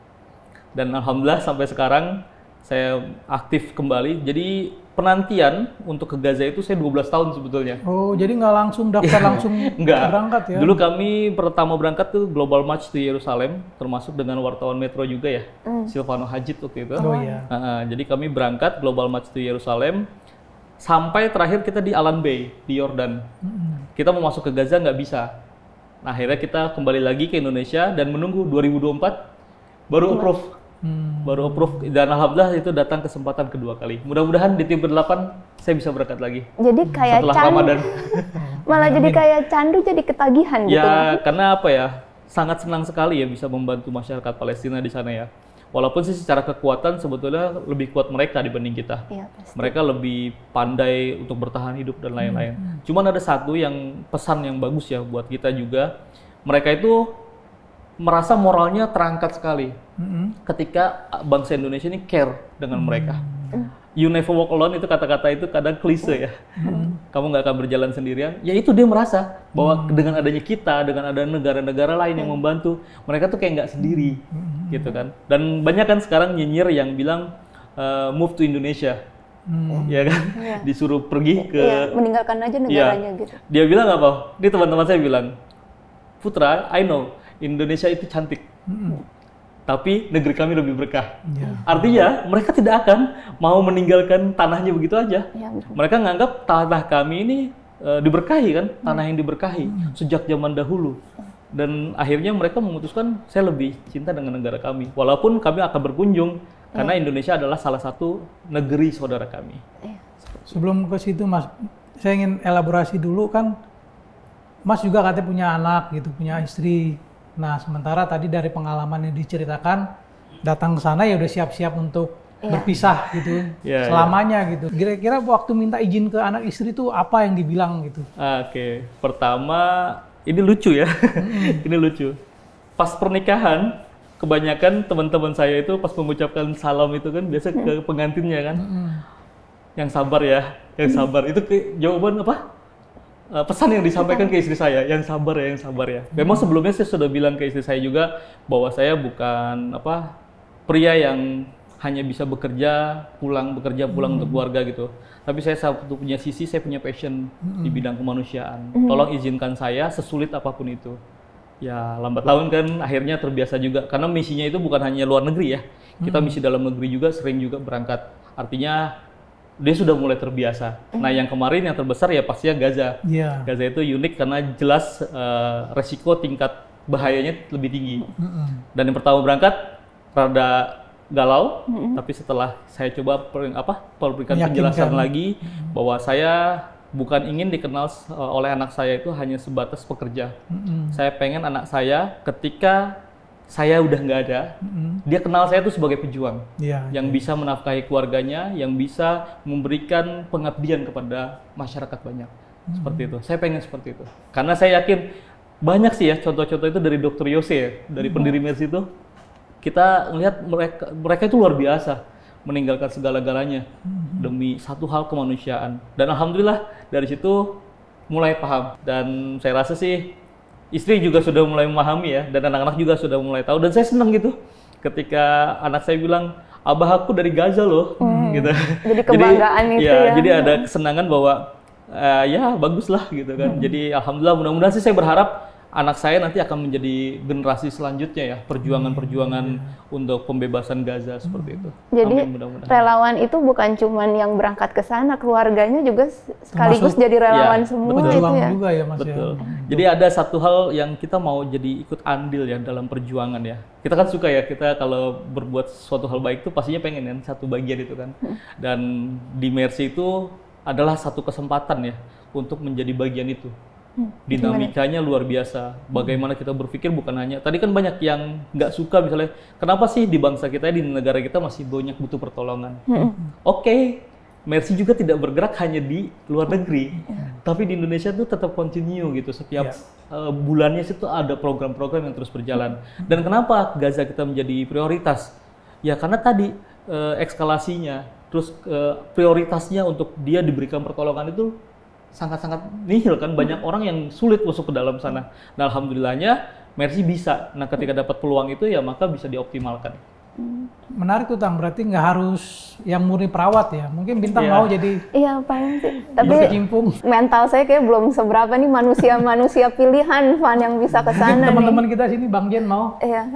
S3: Dan alhamdulillah sampai sekarang saya aktif kembali. Jadi penantian untuk ke Gaza itu saya 12 tahun sebetulnya.
S1: Oh, jadi nggak langsung daftar langsung berangkat ya?
S3: Dulu kami pertama berangkat tuh Global March to Yerusalem, termasuk dengan wartawan Metro juga ya, Silvano Hajid waktu itu.
S1: Oh iya.
S3: Jadi kami berangkat Global March to Yerusalem. Sampai terakhir kita di Alan Bay, di Yordan. Kita mau masuk ke Gaza nggak bisa. Nah, akhirnya kita kembali lagi ke Indonesia dan menunggu 2024 baru approve. Baru approve dan alhamdulillah itu datang kesempatan kedua kali. Mudah-mudahan di tim ke-8 saya bisa berangkat lagi.
S2: Jadi kayak
S3: setelah
S2: candu.
S3: Ramadan.
S2: Malah jadi kayak candu, jadi ketagihan gitu.
S3: Ya, karena apa ya? Sangat senang sekali ya bisa membantu masyarakat Palestina di sana ya. Walaupun sih secara kekuatan sebetulnya lebih kuat mereka dibanding kita.
S2: Iya, pasti.
S3: Mereka lebih pandai untuk bertahan hidup dan lain-lain. Cuman ada satu yang pesan yang bagus ya buat kita juga. Mereka itu merasa moralnya terangkat sekali ketika bangsa Indonesia ini care dengan mereka. You never walk alone, itu kata-kata itu kadang klise ya. Kamu nggak akan berjalan sendirian. Ya itu dia merasa bahwa dengan adanya kita, dengan ada negara-negara lain yang membantu, mereka tuh kayak nggak sendiri, gitu kan. Dan banyak kan sekarang nyinyir yang bilang move to Indonesia, ya kan, disuruh pergi ke,
S2: meninggalkan aja negaranya gitu.
S3: Dia bilang apa? Ini teman-teman saya bilang, Putra, I know Indonesia itu cantik. Tapi negeri kami lebih berkah. Artinya mereka tidak akan mau meninggalkan tanahnya begitu aja. Mereka nganggap tanah kami ini diberkahi kan, tanah yang diberkahi sejak zaman dahulu. Dan akhirnya mereka memutuskan saya lebih cinta dengan negara kami. Walaupun kami akan berkunjung karena Indonesia adalah salah satu negeri saudara kami.
S1: Sebelum ke situ Mas, saya ingin elaborasi dulu kan. Mas juga katanya punya anak gitu, punya istri. Nah, sementara tadi dari pengalaman yang diceritakan, datang ke sana ya udah siap-siap untuk berpisah gitu, selamanya gitu. Kira-kira waktu minta izin ke anak istri itu apa yang dibilang gitu?
S3: Oke, pertama ini lucu ya, ini lucu. Pas pernikahan, kebanyakan teman-teman saya itu pas mengucapkan salam itu kan biasa ke pengantinnya kan, yang sabar ya, yang sabar. Itu jawaban apa? Pesan yang disampaikan ke istri saya, yang sabar ya, yang sabar ya. Memang sebelumnya saya sudah bilang ke istri saya juga bahwa saya bukan pria yang hanya bisa bekerja pulang untuk keluarga gitu. Tapi saya satu punya sisi, saya punya passion di bidang kemanusiaan. Tolong izinkan saya sesulit apapun itu. Ya lambat laun kan akhirnya terbiasa juga karena misinya itu bukan hanya luar negeri ya. Kita misi dalam negeri juga sering juga berangkat. Artinya dia sudah mulai terbiasa. Nah, yang kemarin yang terbesar ya pastinya Gaza. Gaza itu unik karena jelas resiko tingkat bahayanya lebih tinggi. Dan yang pertama berangkat rada galau, tapi setelah saya coba memberikan penjelasan lagi bahwa saya bukan ingin dikenal oleh anak saya itu hanya sebatas pekerja. Saya pengen anak saya ketika saya udah nggak ada, dia kenal saya itu sebagai pejuang yang bisa menafkahi keluarganya, yang bisa memberikan pengabdian kepada masyarakat banyak. Seperti itu. Saya pengen seperti itu. Karena saya yakin banyak sih ya contoh-contoh itu dari Dr. Yose ya, dari pendiri Mercy itu. Kita melihat mereka itu luar biasa meninggalkan segala-galanya demi satu hal kemanusiaan. Dan alhamdulillah dari situ mulai paham. Dan saya rasa sih istri juga sudah mulai memahami ya, dan anak-anak juga sudah mulai tahu. Dan saya senang gitu ketika anak saya bilang, abah aku dari Gaza loh, gitu.
S2: Jadi kebanggaan itu ya.
S3: Jadi ada kesenangan bahwa ya baguslah gitu kan. Jadi alhamdulillah, mudah-mudahan sih saya berharap anak saya nanti akan menjadi generasi selanjutnya ya, perjuangan-perjuangan untuk pembebasan Gaza seperti itu.
S2: Jadi relawan itu bukan cuman yang berangkat ke sana, keluarganya juga sekaligus jadi relawan semua itu ya.
S1: Juga ya Mas.
S3: Betul. Jadi ada satu hal yang kita mau jadi ikut andil ya dalam perjuangan ya. Kita kan suka ya, kita kalau berbuat suatu hal baik itu pastinya pengen kan satu bagian itu kan. Dan di Mercy itu adalah satu kesempatan ya untuk menjadi bagian itu. Dinamikanya luar biasa. Bagaimana kita berpikir bukan hanya, tadi kan banyak yang nggak suka misalnya, kenapa sih di bangsa kita, di negara kita masih banyak butuh pertolongan. Oke, Mercy juga tidak bergerak hanya di luar negeri, tapi di Indonesia tuh tetap continue gitu. Setiap bulannya itu ada program-program yang terus berjalan. Dan kenapa Gaza kita menjadi prioritas? Ya karena tadi eskalasinya, terus prioritasnya untuk dia diberikan pertolongan itu sangat-sangat nihil kan, banyak orang yang sulit masuk ke dalam sana. Nah alhamdulillahnya Mercy bisa. Nah ketika dapat peluang itu ya maka bisa dioptimalkan.
S1: Menarik tuh Tang, berarti nggak harus yang murni perawat ya. Mungkin Bintang mau jadi
S2: pengen sih. Tapi
S1: berkecimpung.
S2: Mental saya kayak belum seberapa nih manusia pilihan Van yang bisa ke sana.
S1: Teman-teman kita sini Bang Jen mau.
S2: Iya.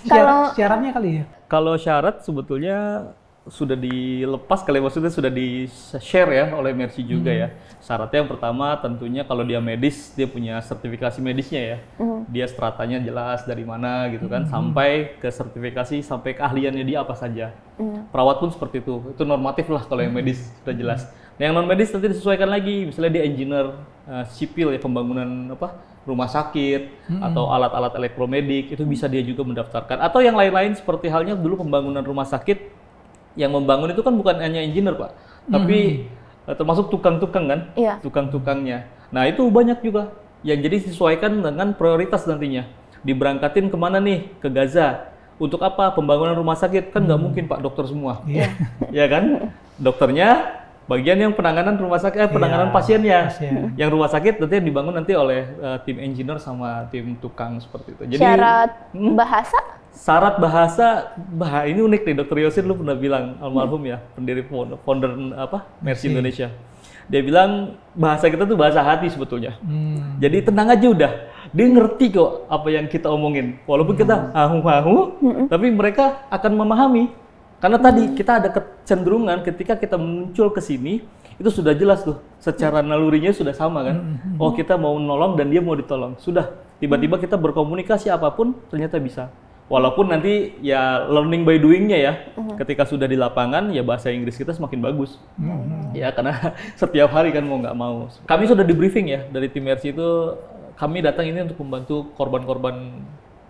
S1: Kalau syaratnya kali ya.
S3: Kalau syarat sebetulnya sudah dilepas kali, maksudnya sudah di-share ya oleh Mercy juga ya. Syaratnya yang pertama tentunya kalau dia medis, dia punya sertifikasi medisnya ya. Dia stratanya jelas dari mana gitu kan, sampai ke sertifikasi, sampai keahliannya dia apa saja. Perawat pun seperti itu normatif lah kalau yang medis sudah jelas. Nah yang non medis nanti disesuaikan lagi, misalnya dia engineer sipil ya, pembangunan rumah sakit atau alat-alat elektromedik, itu bisa dia juga mendaftarkan. Atau yang lain-lain seperti halnya dulu pembangunan rumah sakit, yang membangun itu kan bukan hanya engineer Pak, tapi termasuk tukang-tukang kan, tukang-tukangnya. Nah itu banyak juga yang jadi disesuaikan dengan prioritas nantinya. Diberangkatin kemana nih? Ke Gaza. Untuk apa? Pembangunan rumah sakit kan nggak mungkin Pak dokter semua, ya kan? Dokternya bagian yang penanganan rumah sakit, penanganan pasiennya. Yang rumah sakit nanti dibangun nanti oleh tim engineer sama tim tukang seperti itu. Jadi
S2: syarat bahasa?
S3: Syarat bahasa, ini unik nih, Dr. Yosin lu pernah bilang, almarhum ya, pendiri founder Mercy Indonesia. Dia bilang bahasa kita tuh bahasa hati sebetulnya. Jadi tenang aja udah, dia ngerti kok apa yang kita omongin. Walaupun kita hahu-hahu, tapi mereka akan memahami. Karena tadi kita ada kecenderungan ketika kita muncul ke sini, itu sudah jelas tuh, secara nalurinya sudah sama kan. Oh kita mau nolong dan dia mau ditolong. Sudah, tiba-tiba kita berkomunikasi apapun ternyata bisa. Walaupun nanti ya learning by doing-nya ya, ketika sudah di lapangan ya bahasa Inggris kita semakin bagus. Ya karena setiap hari kan mau nggak mau. Kami sudah di briefing ya dari tim Mercy itu, kami datang ini untuk membantu korban-korban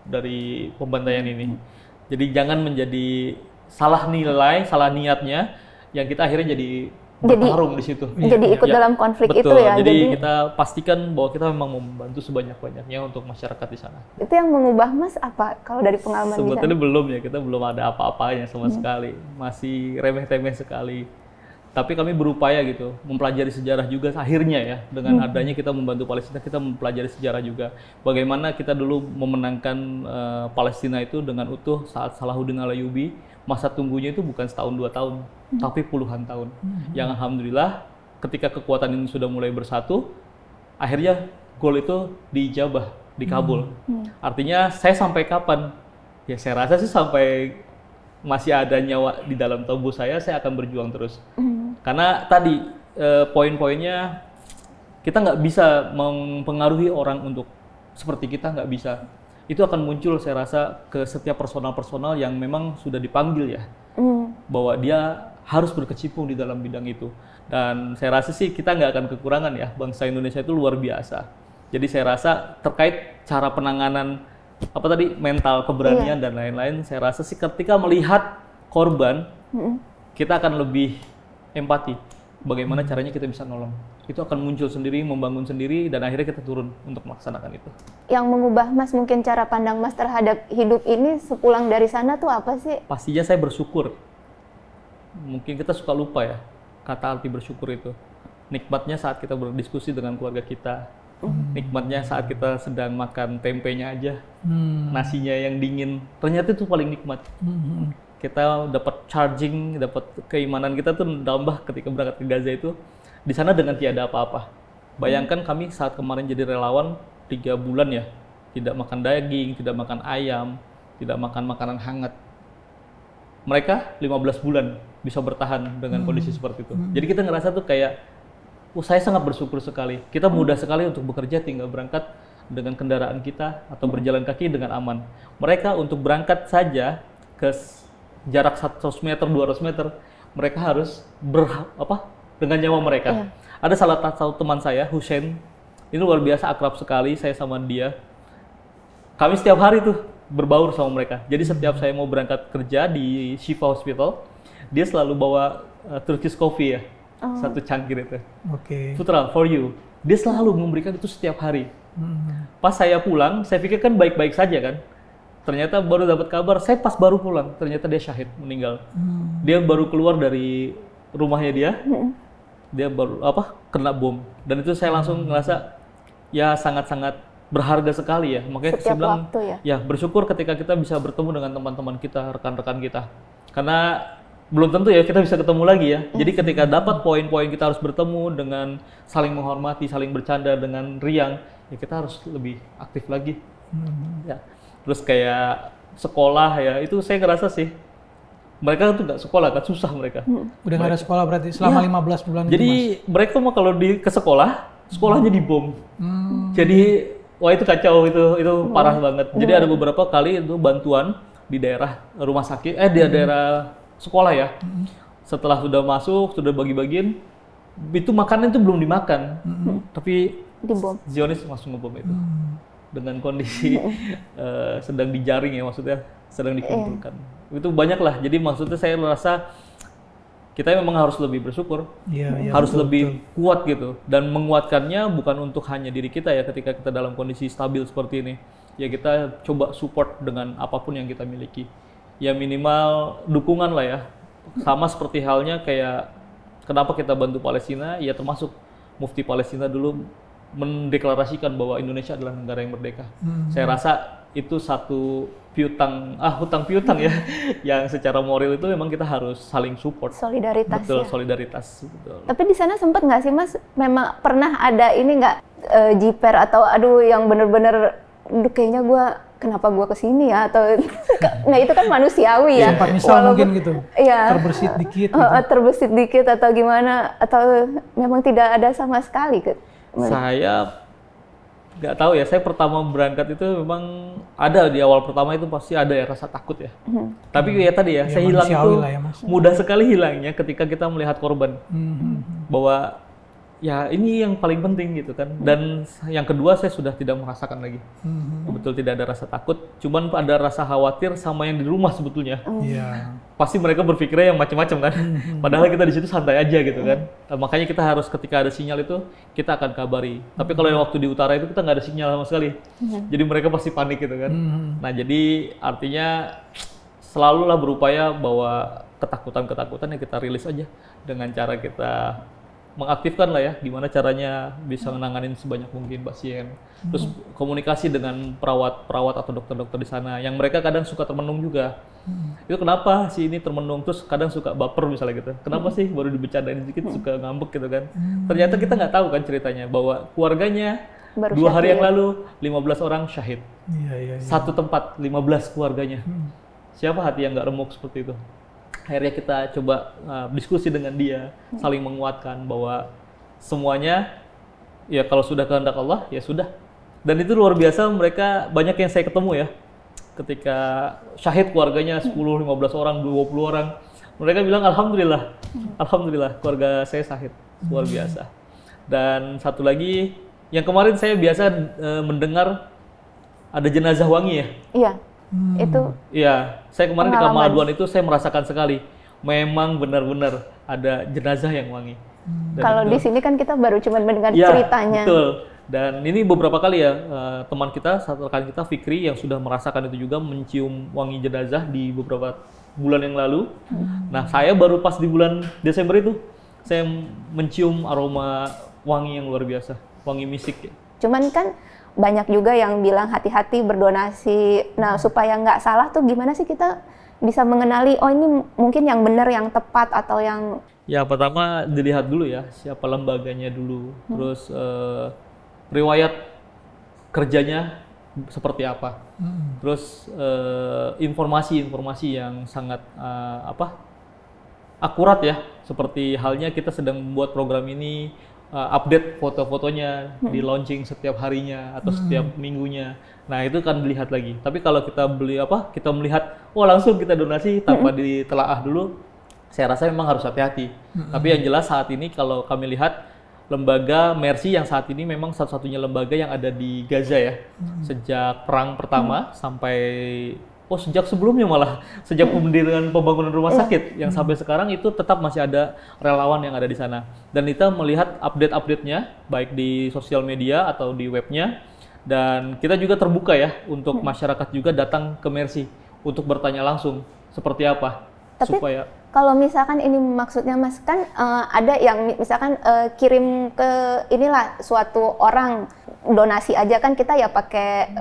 S3: dari pembantaian ini. Jadi jangan menjadi salah nilai, salah niatnya yang kita akhirnya jadi bertarung di situ.
S2: Jadi ikut dalam konflik
S3: betul.
S2: Itu ya.
S3: Jadi kita pastikan bahwa kita memang membantu sebanyak-banyaknya untuk masyarakat di sana.
S2: Itu yang mengubah Mas apa kalau dari pengalaman di sana?
S3: Sebetulnya belum ya, kita belum ada apa-apanya sama sekali. Masih remeh-temeh sekali. Tapi kami berupaya gitu, mempelajari sejarah juga akhirnya ya. Dengan adanya kita membantu Palestina, kita mempelajari sejarah juga. Bagaimana kita dulu memenangkan Palestina itu dengan utuh saat Salahuddin Alayubi. Masa tunggunya itu bukan setahun 2 tahun, tapi puluhan tahun. Yang alhamdulillah ketika kekuatan ini sudah mulai bersatu, akhirnya gol itu diijabah, dikabul. Artinya saya sampai kapan? Ya saya rasa sih sampai masih ada nyawa di dalam tubuh saya akan berjuang terus. Karena tadi poin-poinnya kita nggak bisa mempengaruhi orang untuk seperti kita, nggak bisa. Itu akan muncul saya rasa ke setiap personal-personal yang memang sudah dipanggil ya, bahwa dia harus berkecimpung di dalam bidang itu. Dan saya rasa sih kita nggak akan kekurangan ya, bangsa Indonesia itu luar biasa. Jadi saya rasa terkait cara penanganan mental, keberanian dan lain-lain, saya rasa sih ketika melihat korban, kita akan lebih empati. Bagaimana caranya kita bisa nolong. Itu akan muncul sendiri, membangun sendiri, dan akhirnya kita turun untuk melaksanakan itu.
S2: Yang mengubah Mas mungkin cara pandang Mas terhadap hidup ini sepulang dari sana tuh apa sih?
S3: Pastinya saya bersyukur. Mungkin kita suka lupa ya, kata arti bersyukur itu. Nikmatnya saat kita berdiskusi dengan keluarga kita. Nikmatnya saat kita sedang makan tempenya aja, nasinya yang dingin. Ternyata itu paling nikmat. Kita dapat charging, dapat keimanan kita tuh nambah ketika berangkat ke Gaza itu. Di sana dengan tiada apa-apa. Bayangkan kami saat kemarin jadi relawan 3 bulan ya, tidak makan daging, tidak makan ayam, tidak makan makanan hangat. Mereka 15 bulan bisa bertahan dengan kondisi seperti itu. Jadi kita ngerasa tuh kayak, saya sangat bersyukur sekali. Kita mudah sekali untuk bekerja, tinggal berangkat dengan kendaraan kita atau berjalan kaki dengan aman. Mereka untuk berangkat saja ke jarak 100 meter, 200 meter, mereka harus dengan nyawa mereka. Ada salah satu teman saya, Hussein, ini luar biasa akrab sekali saya sama dia. Kami setiap hari tuh berbaur sama mereka. Jadi setiap saya mau berangkat kerja di Shifa Hospital, dia selalu bawa Turkish coffee ya, 1 cangkir itu. Putra, for you. Dia selalu memberikan itu setiap hari. Pas saya pulang, saya pikir kan baik-baik saja kan. Ternyata baru dapat kabar, saya pas baru pulang, ternyata dia syahid, meninggal. Dia baru keluar dari rumahnya dia baru kena bom. Dan itu saya langsung ngerasa ya sangat-sangat berharga sekali ya. Makanya saya bilang ya bersyukur ketika kita bisa bertemu dengan teman-teman kita, rekan-rekan kita. Karena belum tentu ya kita bisa ketemu lagi ya. Jadi ketika dapat poin-poin kita harus bertemu dengan saling menghormati, saling bercanda dengan riang, ya kita harus lebih aktif lagi. Ya. Terus kayak sekolah ya, itu saya ngerasa sih mereka tuh nggak sekolah kan, susah mereka.
S1: Udah nggak ada sekolah berarti selama 15 bulan itu,
S3: Jadi mereka mau kalau ke sekolahnya dibom. Jadi wah itu kacau, itu parah banget. Jadi ada beberapa kali itu bantuan di daerah rumah sakit, di daerah sekolah ya. Setelah sudah masuk, sudah bagi-bagiin, itu makanan itu belum dimakan, tapi
S2: Dibom.
S3: Zionis langsung ngebom itu. Dengan kondisi sedang dijaring ya, maksudnya sedang dikumpulkan. Itu banyak lah. Jadi maksudnya saya merasa kita memang harus lebih bersyukur, harus lebih kuat gitu. Dan menguatkannya bukan untuk hanya diri kita ya, ketika kita dalam kondisi stabil seperti ini. Ya kita coba support dengan apapun yang kita miliki. Ya minimal dukungan lah ya. Sama seperti halnya kayak kenapa kita bantu Palestina, ya termasuk Mufti Palestina dulu mendeklarasikan bahwa Indonesia adalah negara yang merdeka. Saya rasa itu satu hutang piutang ya, yang secara moral itu memang kita harus saling support.
S2: Solidaritas.
S3: Betul,
S2: ya.
S3: solidaritas. Betul.
S2: Tapi di sana sempat nggak sih Mas, memang pernah ada ini nggak jiper atau aduh yang bener-bener kayaknya kenapa gue kesini ya, atau nah itu kan manusiawi ya.
S1: Sempat misal mungkin gitu, terbersit dikit.
S2: Terbersit dikit atau gimana, atau memang tidak ada sama sekali?
S3: Saya nggak tahu ya. Saya pertama berangkat itu memang ada di awal pertama itu pasti ada ya rasa takut ya. Tapi ya tadi ya, saya hilang itu
S1: ya,
S3: mudah sekali hilangnya ketika kita melihat korban. Bahwa ya ini yang paling penting gitu kan. Dan yang kedua saya sudah tidak merasakan lagi. Betul tidak ada rasa takut, cuman ada rasa khawatir sama yang di rumah sebetulnya. Pasti mereka berpikirnya yang macam-macam kan. Padahal kita di situ santai aja gitu kan. Makanya kita harus ketika ada sinyal itu kita akan kabari. Tapi kalau yang waktu di utara itu kita nggak ada sinyal sama sekali. Jadi mereka pasti panik gitu kan. Nah jadi artinya selalulah berupaya bahwa ketakutan yang kita rilis aja dengan cara kita mengaktifkan lah ya, gimana caranya bisa menanganin sebanyak mungkin pasien. Terus komunikasi dengan perawat atau dokter-dokter di sana, yang mereka kadang suka termenung juga. Itu kenapa sih ini termenung, terus kadang suka baper misalnya gitu. Kenapa sih baru dibicarain sedikit suka ngambek gitu kan. Ternyata kita nggak tahu kan ceritanya, bahwa keluarganya baru 2 hari yang lalu 15 orang syahid. Satu tempat 15 keluarganya. Siapa hati yang nggak remuk seperti itu? Akhirnya kita coba diskusi dengan dia, saling menguatkan bahwa semuanya ya kalau sudah kehendak Allah ya sudah. Dan itu luar biasa, mereka banyak yang saya ketemu ya, ketika syahid keluarganya 10, 15 orang, 20 orang, mereka bilang alhamdulillah keluarga saya syahid, luar biasa. Dan satu lagi yang kemarin saya biasa mendengar ada jenazah wangi ya.
S2: Iya. Itu
S3: iya, saya kemarin di Kamaduan itu saya merasakan sekali, memang benar-benar ada jenazah yang wangi.
S2: Kalau di sini kan kita baru cuma mendengar ceritanya.
S3: Betul. Dan ini beberapa kali ya teman kita, satu rekan kita Fikri yang sudah merasakan itu juga, mencium wangi jenazah di beberapa bulan yang lalu. Nah saya baru pas di bulan Desember itu saya mencium aroma wangi yang luar biasa, wangi misik.
S2: Cuman kan banyak juga yang bilang hati-hati berdonasi. Nah, supaya nggak salah tuh gimana sih kita bisa mengenali, oh ini mungkin yang benar, yang tepat, atau yang...
S3: Ya, pertama dilihat dulu ya, siapa lembaganya dulu. Terus riwayat kerjanya seperti apa. Terus informasi-informasi yang sangat akurat ya. Seperti halnya kita sedang membuat program ini, update foto-fotonya di launching setiap harinya atau setiap minggunya. Nah itu kan dilihat lagi. Tapi kalau kita kita melihat, langsung kita donasi tanpa ditelaah dulu, saya rasa memang harus hati-hati. Tapi yang jelas saat ini kalau kami lihat, lembaga Mercy yang saat ini memang satu-satunya lembaga yang ada di Gaza ya. Sejak perang pertama sampai sejak sebelumnya malah, sejak pendirian pembangunan rumah sakit yang sampai sekarang itu tetap masih ada relawan yang ada di sana. Dan kita melihat update-update-nya baik di sosial media atau di webnya, dan kita juga terbuka ya untuk masyarakat juga datang ke Mercy untuk bertanya langsung seperti apa.
S2: Tapi
S3: supaya
S2: kalau misalkan ini maksudnya Mas, kan ada yang misalkan kirim ke suatu orang donasi aja kan, kita ya pakai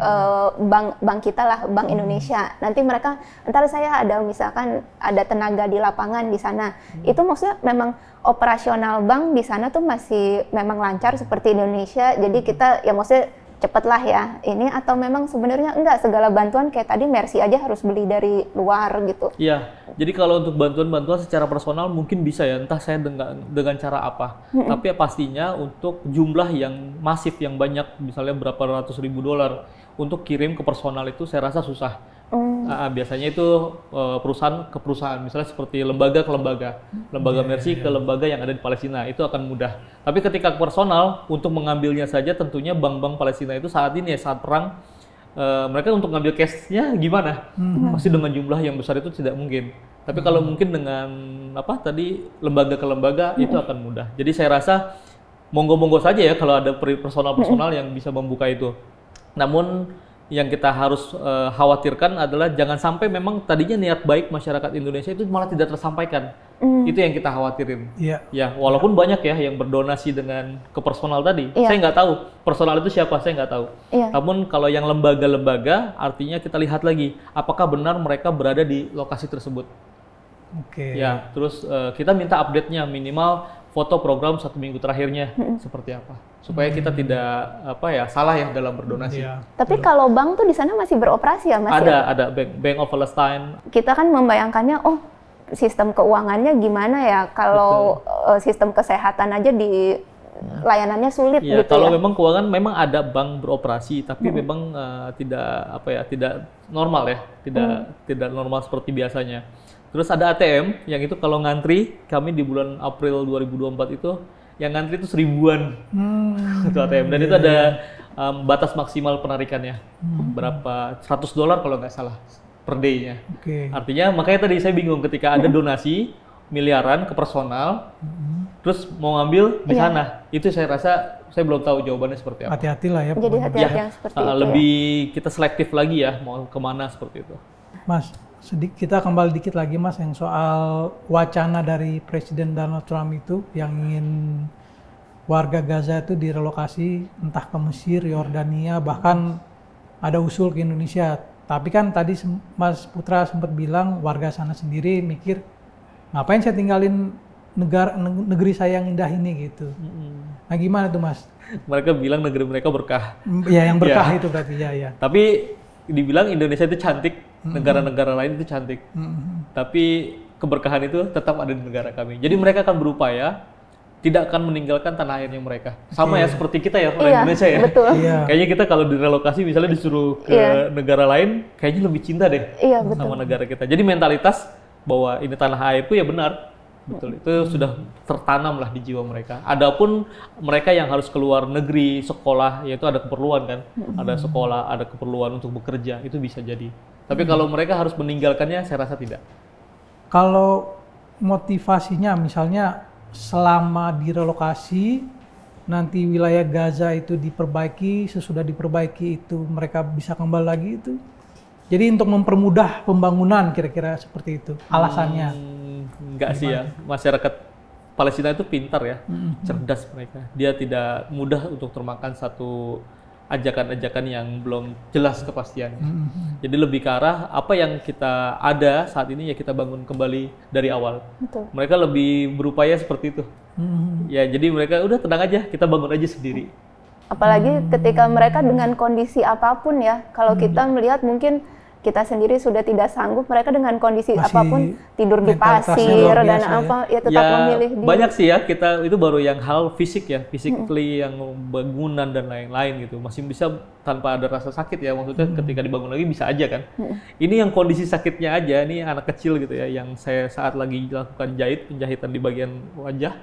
S2: bank kita lah, Bank Indonesia. Nanti mereka, ntar saya ada misalkan ada tenaga di lapangan di sana. Itu maksudnya memang operasional bank di sana tuh masih memang lancar seperti Indonesia. Jadi kita ya maksudnya cepet lah ya ini, atau memang sebenarnya enggak, segala bantuan kayak tadi Mercy aja harus beli dari luar gitu?
S3: Iya, Jadi kalau untuk bantuan-bantuan secara personal mungkin bisa ya, entah saya dengan cara apa. Tapi pastinya untuk jumlah yang masif, yang banyak, misalnya berapa ratus ribu dolar untuk kirim ke personal itu saya rasa susah. Biasanya itu perusahaan ke perusahaan, misalnya seperti lembaga ke lembaga Mercy ke lembaga yang ada di Palestina, itu akan mudah. Tapi ketika personal, untuk mengambilnya saja tentunya bank-bank Palestina itu saat ini ya, saat perang, mereka untuk ngambil cash-nya gimana? Pasti dengan jumlah yang besar itu tidak mungkin. Tapi kalau mungkin dengan lembaga ke lembaga itu akan mudah. Jadi saya rasa monggo-monggo saja ya kalau ada personal yang bisa membuka itu. Namun yang kita harus khawatirkan adalah jangan sampai memang tadinya niat baik masyarakat Indonesia itu malah tidak tersampaikan. Itu yang kita khawatirin. Ya, walaupun banyak ya yang berdonasi ke personal tadi. Saya nggak tahu personal itu siapa, saya nggak tahu. Namun kalau yang lembaga-lembaga, artinya kita lihat lagi apakah benar mereka berada di lokasi tersebut. Ya, terus kita minta update-nya minimal foto program 1 minggu terakhirnya seperti apa, supaya kita tidak salah ya dalam berdonasi.
S2: Tapi kalau bank tuh di sana masih beroperasi ya Mas?
S3: Ada Bank of Palestine.
S2: Kita kan membayangkannya, sistem keuangannya gimana ya kalau sistem kesehatan aja di layanannya sulit gitu
S3: kalau
S2: ya.
S3: memang keuangan memang ada bank beroperasi, tapi memang tidak normal ya, tidak normal seperti biasanya. Terus ada ATM yang itu kalau ngantri, kami di bulan April 2024 itu yang ngantri itu 1000-an itu ATM, dan itu ada batas maksimal penarikannya berapa, $100 kalau nggak salah per day-nya. Artinya makanya tadi saya bingung ketika ada donasi miliaran ke personal, terus mau ngambil di sana, itu saya rasa saya belum tahu jawabannya seperti apa.
S1: Hati-hatilah ya.
S2: Jadi hati-hati yang seperti itu.
S3: Lebih kita selektif lagi ya mau kemana seperti itu.
S1: Mas, kita kembali dikit lagi Mas yang soal wacana dari Presiden Donald Trump itu yang ingin warga Gaza itu direlokasi entah ke Mesir, Yordania, bahkan ada usul ke Indonesia. Tapi kan tadi Mas Putra sempat bilang warga sana sendiri mikir, ngapain saya tinggalin negeri saya yang indah ini gitu. Nah gimana tuh Mas?
S3: Mereka bilang negeri mereka berkah.
S1: Ya yang berkah itu berarti ya.
S3: Tapi dibilang Indonesia itu cantik, negara-negara lain itu cantik. Tapi keberkahan itu tetap ada di negara kami. Jadi mereka akan berupaya tidak akan meninggalkan tanah airnya mereka. Sama ya seperti kita ya, orang Indonesia ya.
S2: Betul.
S3: Kayaknya kita kalau direlokasi misalnya disuruh ke negara lain, kayaknya lebih cinta deh sama negara kita. Jadi mentalitas bahwa ini tanah airku ya benar. Betul, itu sudah tertanam lah di jiwa mereka. Adapun mereka yang harus keluar negeri, sekolah, yaitu ada keperluan kan. Ada sekolah, ada keperluan untuk bekerja, itu bisa jadi. Tapi kalau mereka harus meninggalkannya, saya rasa tidak.
S1: Kalau motivasinya misalnya selama direlokasi, nanti wilayah Gaza itu diperbaiki, sesudah diperbaiki itu mereka bisa kembali lagi itu. Jadi untuk mempermudah pembangunan kira-kira seperti itu alasannya.
S3: Enggak sih ya, masyarakat Palestina itu pintar ya, cerdas mereka. Dia tidak mudah untuk termakan satu ajakan-ajakan yang belum jelas kepastiannya. Jadi lebih ke arah apa yang kita ada saat ini ya kita bangun kembali dari awal. Mereka lebih berupaya seperti itu. Ya jadi mereka udah tenang aja, kita bangun aja sendiri.
S2: Apalagi ketika mereka dengan kondisi apapun ya, kalau kita melihat mungkin kita sendiri sudah tidak sanggup, mereka dengan kondisi apapun tidur di pasir dan apa ya tetap memilih di...
S3: Banyak sih ya, kita itu baru yang hal fisik ya, physically yang bangunan dan lain-lain gitu masih bisa tanpa ada rasa sakit ya, maksudnya ketika dibangun lagi bisa aja kan. Ini yang kondisi sakitnya aja, ini anak kecil gitu ya, yang saya saat lagi lakukan penjahitan di bagian wajah,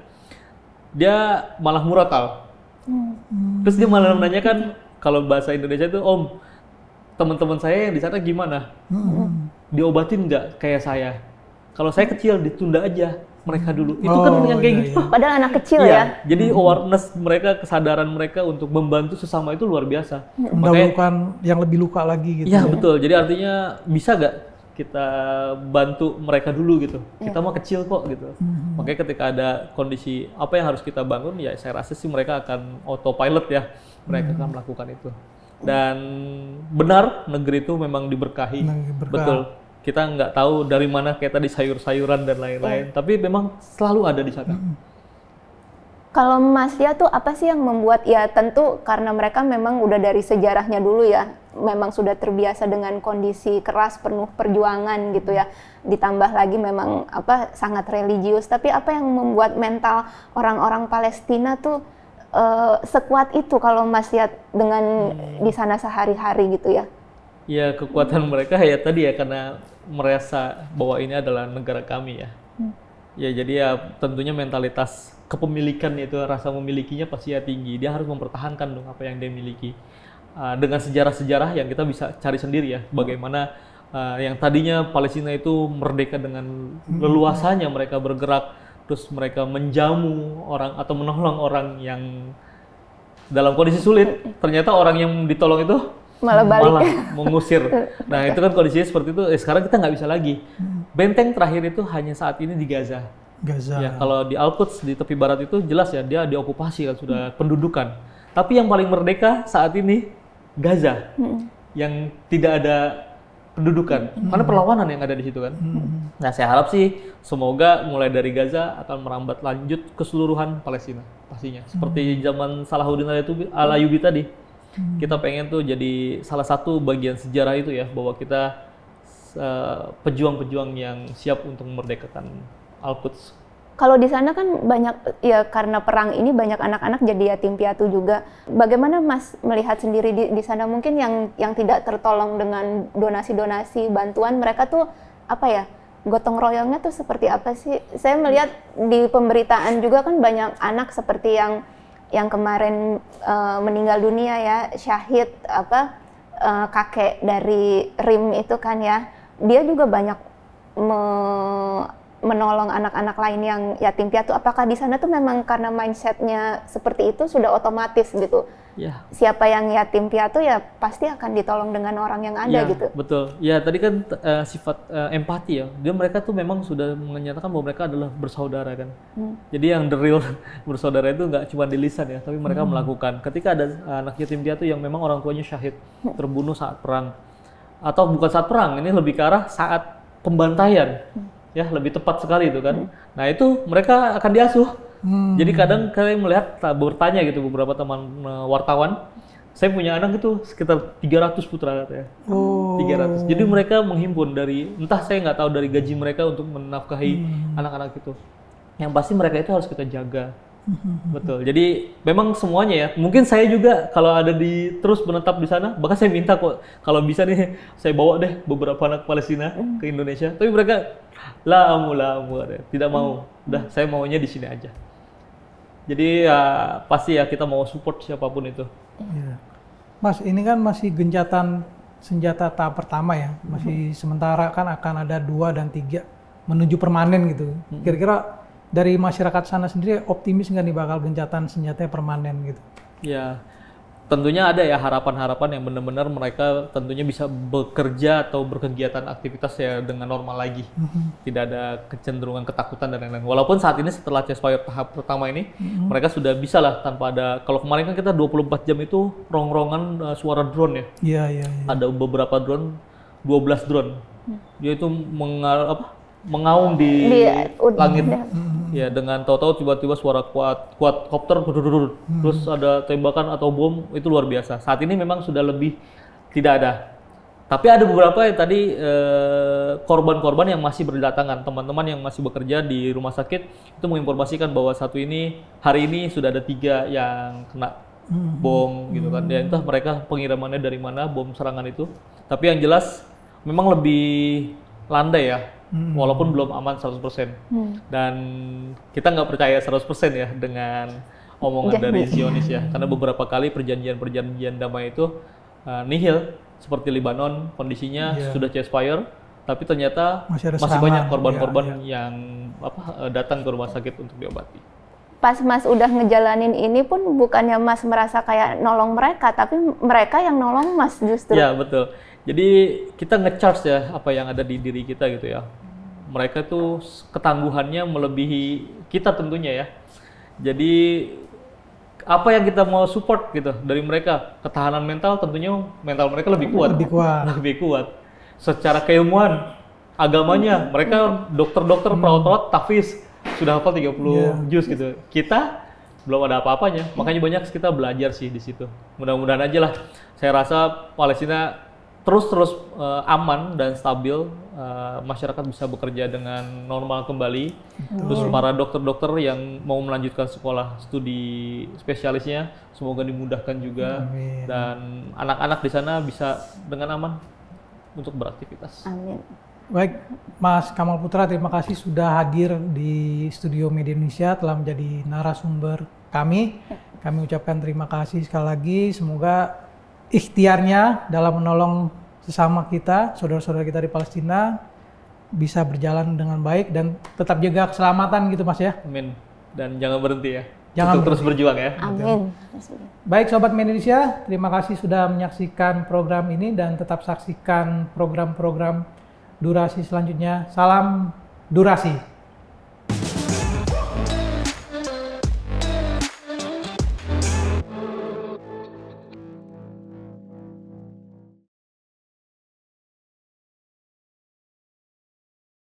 S3: dia malah murotal. Terus dia malah menanyakan, kalau bahasa Indonesia itu, Om, teman-teman saya yang di sana gimana? Diobatin nggak kayak saya? Kalau saya kecil ditunda aja mereka dulu. Itu kan yang kayak gitu.
S2: Padahal anak kecil ya.
S3: Jadi awareness mereka, kesadaran mereka untuk membantu sesama itu luar biasa.
S1: Bukan yang lebih luka lagi gitu.
S3: Iya betul. Jadi artinya bisa nggak kita bantu mereka dulu gitu. Kita mah kecil kok gitu. Makanya ketika ada kondisi apa yang harus kita bangun, ya saya rasa sih mereka akan autopilot ya. Mereka akan melakukan itu. Dan benar negeri itu memang diberkahi, betul. Kita nggak tahu dari mana kayak tadi sayur-sayuran dan lain-lain, tapi memang selalu ada di sana.
S2: Kalau Mas Lia tuh apa sih yang membuat, ya tentu karena mereka memang udah dari sejarahnya dulu ya, memang sudah terbiasa dengan kondisi keras penuh perjuangan gitu ya, ditambah lagi memang sangat religius, tapi apa yang membuat mental orang-orang Palestina tuh sekuat itu kalau Mas lihat dengan di sana sehari-hari gitu ya?
S3: Ya kekuatan mereka ya tadi ya karena merasa bahwa ini adalah negara kami ya. Ya jadi ya tentunya mentalitas kepemilikan itu, rasa memilikinya pasti ya tinggi. Dia harus mempertahankan dong apa yang dia miliki. Dengan sejarah-sejarah yang kita bisa cari sendiri ya. Bagaimana yang tadinya Palestina itu merdeka dengan leluasanya mereka bergerak, terus mereka menjamu orang atau menolong orang yang dalam kondisi sulit. Ternyata orang yang ditolong itu
S2: malah
S3: mengusir. Nah itu kan kondisinya seperti itu. Sekarang kita nggak bisa lagi. Benteng terakhir itu hanya saat ini di Gaza. Ya, kalau di Al-Quds di tepi barat itu jelas ya dia diokupasi kan sudah pendudukan. Tapi yang paling merdeka saat ini Gaza, yang tidak ada pendudukan, karena perlawanan yang ada di situ kan. Nah saya harap sih semoga mulai dari Gaza akan merambat lanjut keseluruhan Palestina pastinya. Seperti zaman Salahuddin Al-Ayyubi tadi, kita pengen tuh jadi salah satu bagian sejarah itu ya, bahwa kita pejuang-pejuang yang siap untuk memerdekakan Al-Quds.
S2: Kalau di sana kan banyak ya, karena perang ini banyak anak-anak jadi yatim piatu juga. Bagaimana Mas melihat sendiri di sana, mungkin yang tidak tertolong dengan donasi-donasi bantuan, mereka tuh gotong royongnya tuh seperti apa sih? Saya melihat di pemberitaan juga kan banyak anak seperti yang kemarin meninggal dunia ya, syahid kakek dari RIM itu kan ya. Dia juga banyak menolong anak-anak lain yang yatim piatu. Apakah di sana tuh memang karena mindsetnya seperti itu sudah otomatis gitu?
S3: Ya.
S2: Siapa yang yatim piatu ya pasti akan ditolong dengan orang yang ada gitu.
S3: Betul. Ya tadi kan sifat empati ya. Mereka tuh memang sudah menyatakan bahwa mereka adalah bersaudara kan. Jadi yang the real bersaudara itu nggak cuma di lisan ya, tapi mereka melakukan. Ketika ada anak yatim piatu yang memang orang tuanya syahid, terbunuh saat perang, atau bukan saat perang, ini lebih ke arah saat pembantaian. Ya lebih tepat sekali itu kan. Nah itu mereka akan diasuh. Jadi kadang kalian melihat bertanya gitu beberapa teman wartawan, saya punya anak itu sekitar 300 putra katanya. 300. Jadi mereka menghimpun dari entah saya nggak tahu dari gaji mereka untuk menafkahi anak-anak itu. Yang pasti mereka itu harus kita jaga. Betul. Jadi memang semuanya ya. Mungkin saya juga kalau ada terus menetap di sana, bahkan saya minta kok kalau bisa nih saya bawa deh beberapa anak Palestina ke Indonesia. Tapi mereka tidak mau. Udah saya maunya di sini aja. Jadi ya pasti ya kita mau support siapapun itu.
S1: Ya. Mas, ini kan masih gencatan senjata tahap pertama ya. Masih sementara kan akan ada 2 dan 3 menuju permanen gitu. Kira-kira dari masyarakat sana sendiri optimis nggak nih bakal gencatan senjatanya permanen gitu?
S3: Ya, tentunya ada ya harapan-harapan yang benar-benar mereka tentunya bisa bekerja atau berkegiatan aktivitas ya dengan normal lagi. Tidak ada kecenderungan ketakutan dan lain-lain. Walaupun saat ini setelah ceasefire tahap pertama ini, mereka sudah bisa lah tanpa ada, kalau kemarin kan kita 24 jam itu rong-rongan suara drone ya. Iya. Ada beberapa drone, 12 drone. Dia itu mengaum di langit. Ya dengan tahu-tahu tiba-tiba suara quadcopter terus ada tembakan atau bom, itu luar biasa. Saat ini memang sudah lebih tidak ada. Tapi ada beberapa yang tadi korban-korban yang masih berdatangan, teman-teman yang masih bekerja di rumah sakit itu menginformasikan bahwa hari ini sudah ada 3 yang kena bom gitu kan. Ya entah mereka pengirimannya dari mana bom serangan itu. Tapi yang jelas memang lebih landai ya. Walaupun belum aman 100%. Dan kita nggak percaya 100% ya dengan omongan dari Zionis ya. Karena beberapa kali perjanjian damai itu nihil. Seperti Lebanon, kondisinya sudah ceasefire, tapi ternyata masih banyak korban-korban yang datang ke rumah sakit untuk diobati.
S2: Pas Mas udah ngejalanin ini pun bukannya Mas merasa kayak nolong mereka, tapi mereka yang nolong Mas justru.
S3: Ya betul. Jadi kita nge-charge ya apa yang ada di diri kita gitu ya. Mereka tuh ketangguhannya melebihi kita tentunya ya. Jadi apa yang kita mau support gitu dari mereka, ketahanan mental tentunya mental mereka lebih kuat. Secara keilmuan, agamanya mereka dokter-dokter, perawat-perawat, tahfiz sudah hafal 30 juz gitu. Kita belum ada apa-apanya. Makanya banyak kita belajar sih di situ. Mudah-mudahan aja lah. Saya rasa Palestina terus aman dan stabil, masyarakat bisa bekerja dengan normal kembali. Terus para dokter-dokter yang mau melanjutkan sekolah studi spesialisnya semoga dimudahkan juga.
S1: Amin.
S3: Dan anak-anak di sana bisa dengan aman untuk beraktivitas.
S2: Amin.
S1: Baik, Mas Kamal Putra, terima kasih sudah hadir di Studio Media Indonesia, telah menjadi narasumber kami. Kami ucapkan terima kasih sekali lagi. Semoga ikhtiarnya dalam menolong sesama kita, saudara-saudara kita di Palestina, bisa berjalan dengan baik dan tetap jaga keselamatan gitu, Mas ya.
S3: Amin. Dan jangan berhenti ya.
S1: Jangan
S3: terus berjuang ya.
S2: Amin.
S1: Baik Sobat Media Indonesia, terima kasih sudah menyaksikan program ini dan tetap saksikan program-program Durasi selanjutnya. Salam Durasi.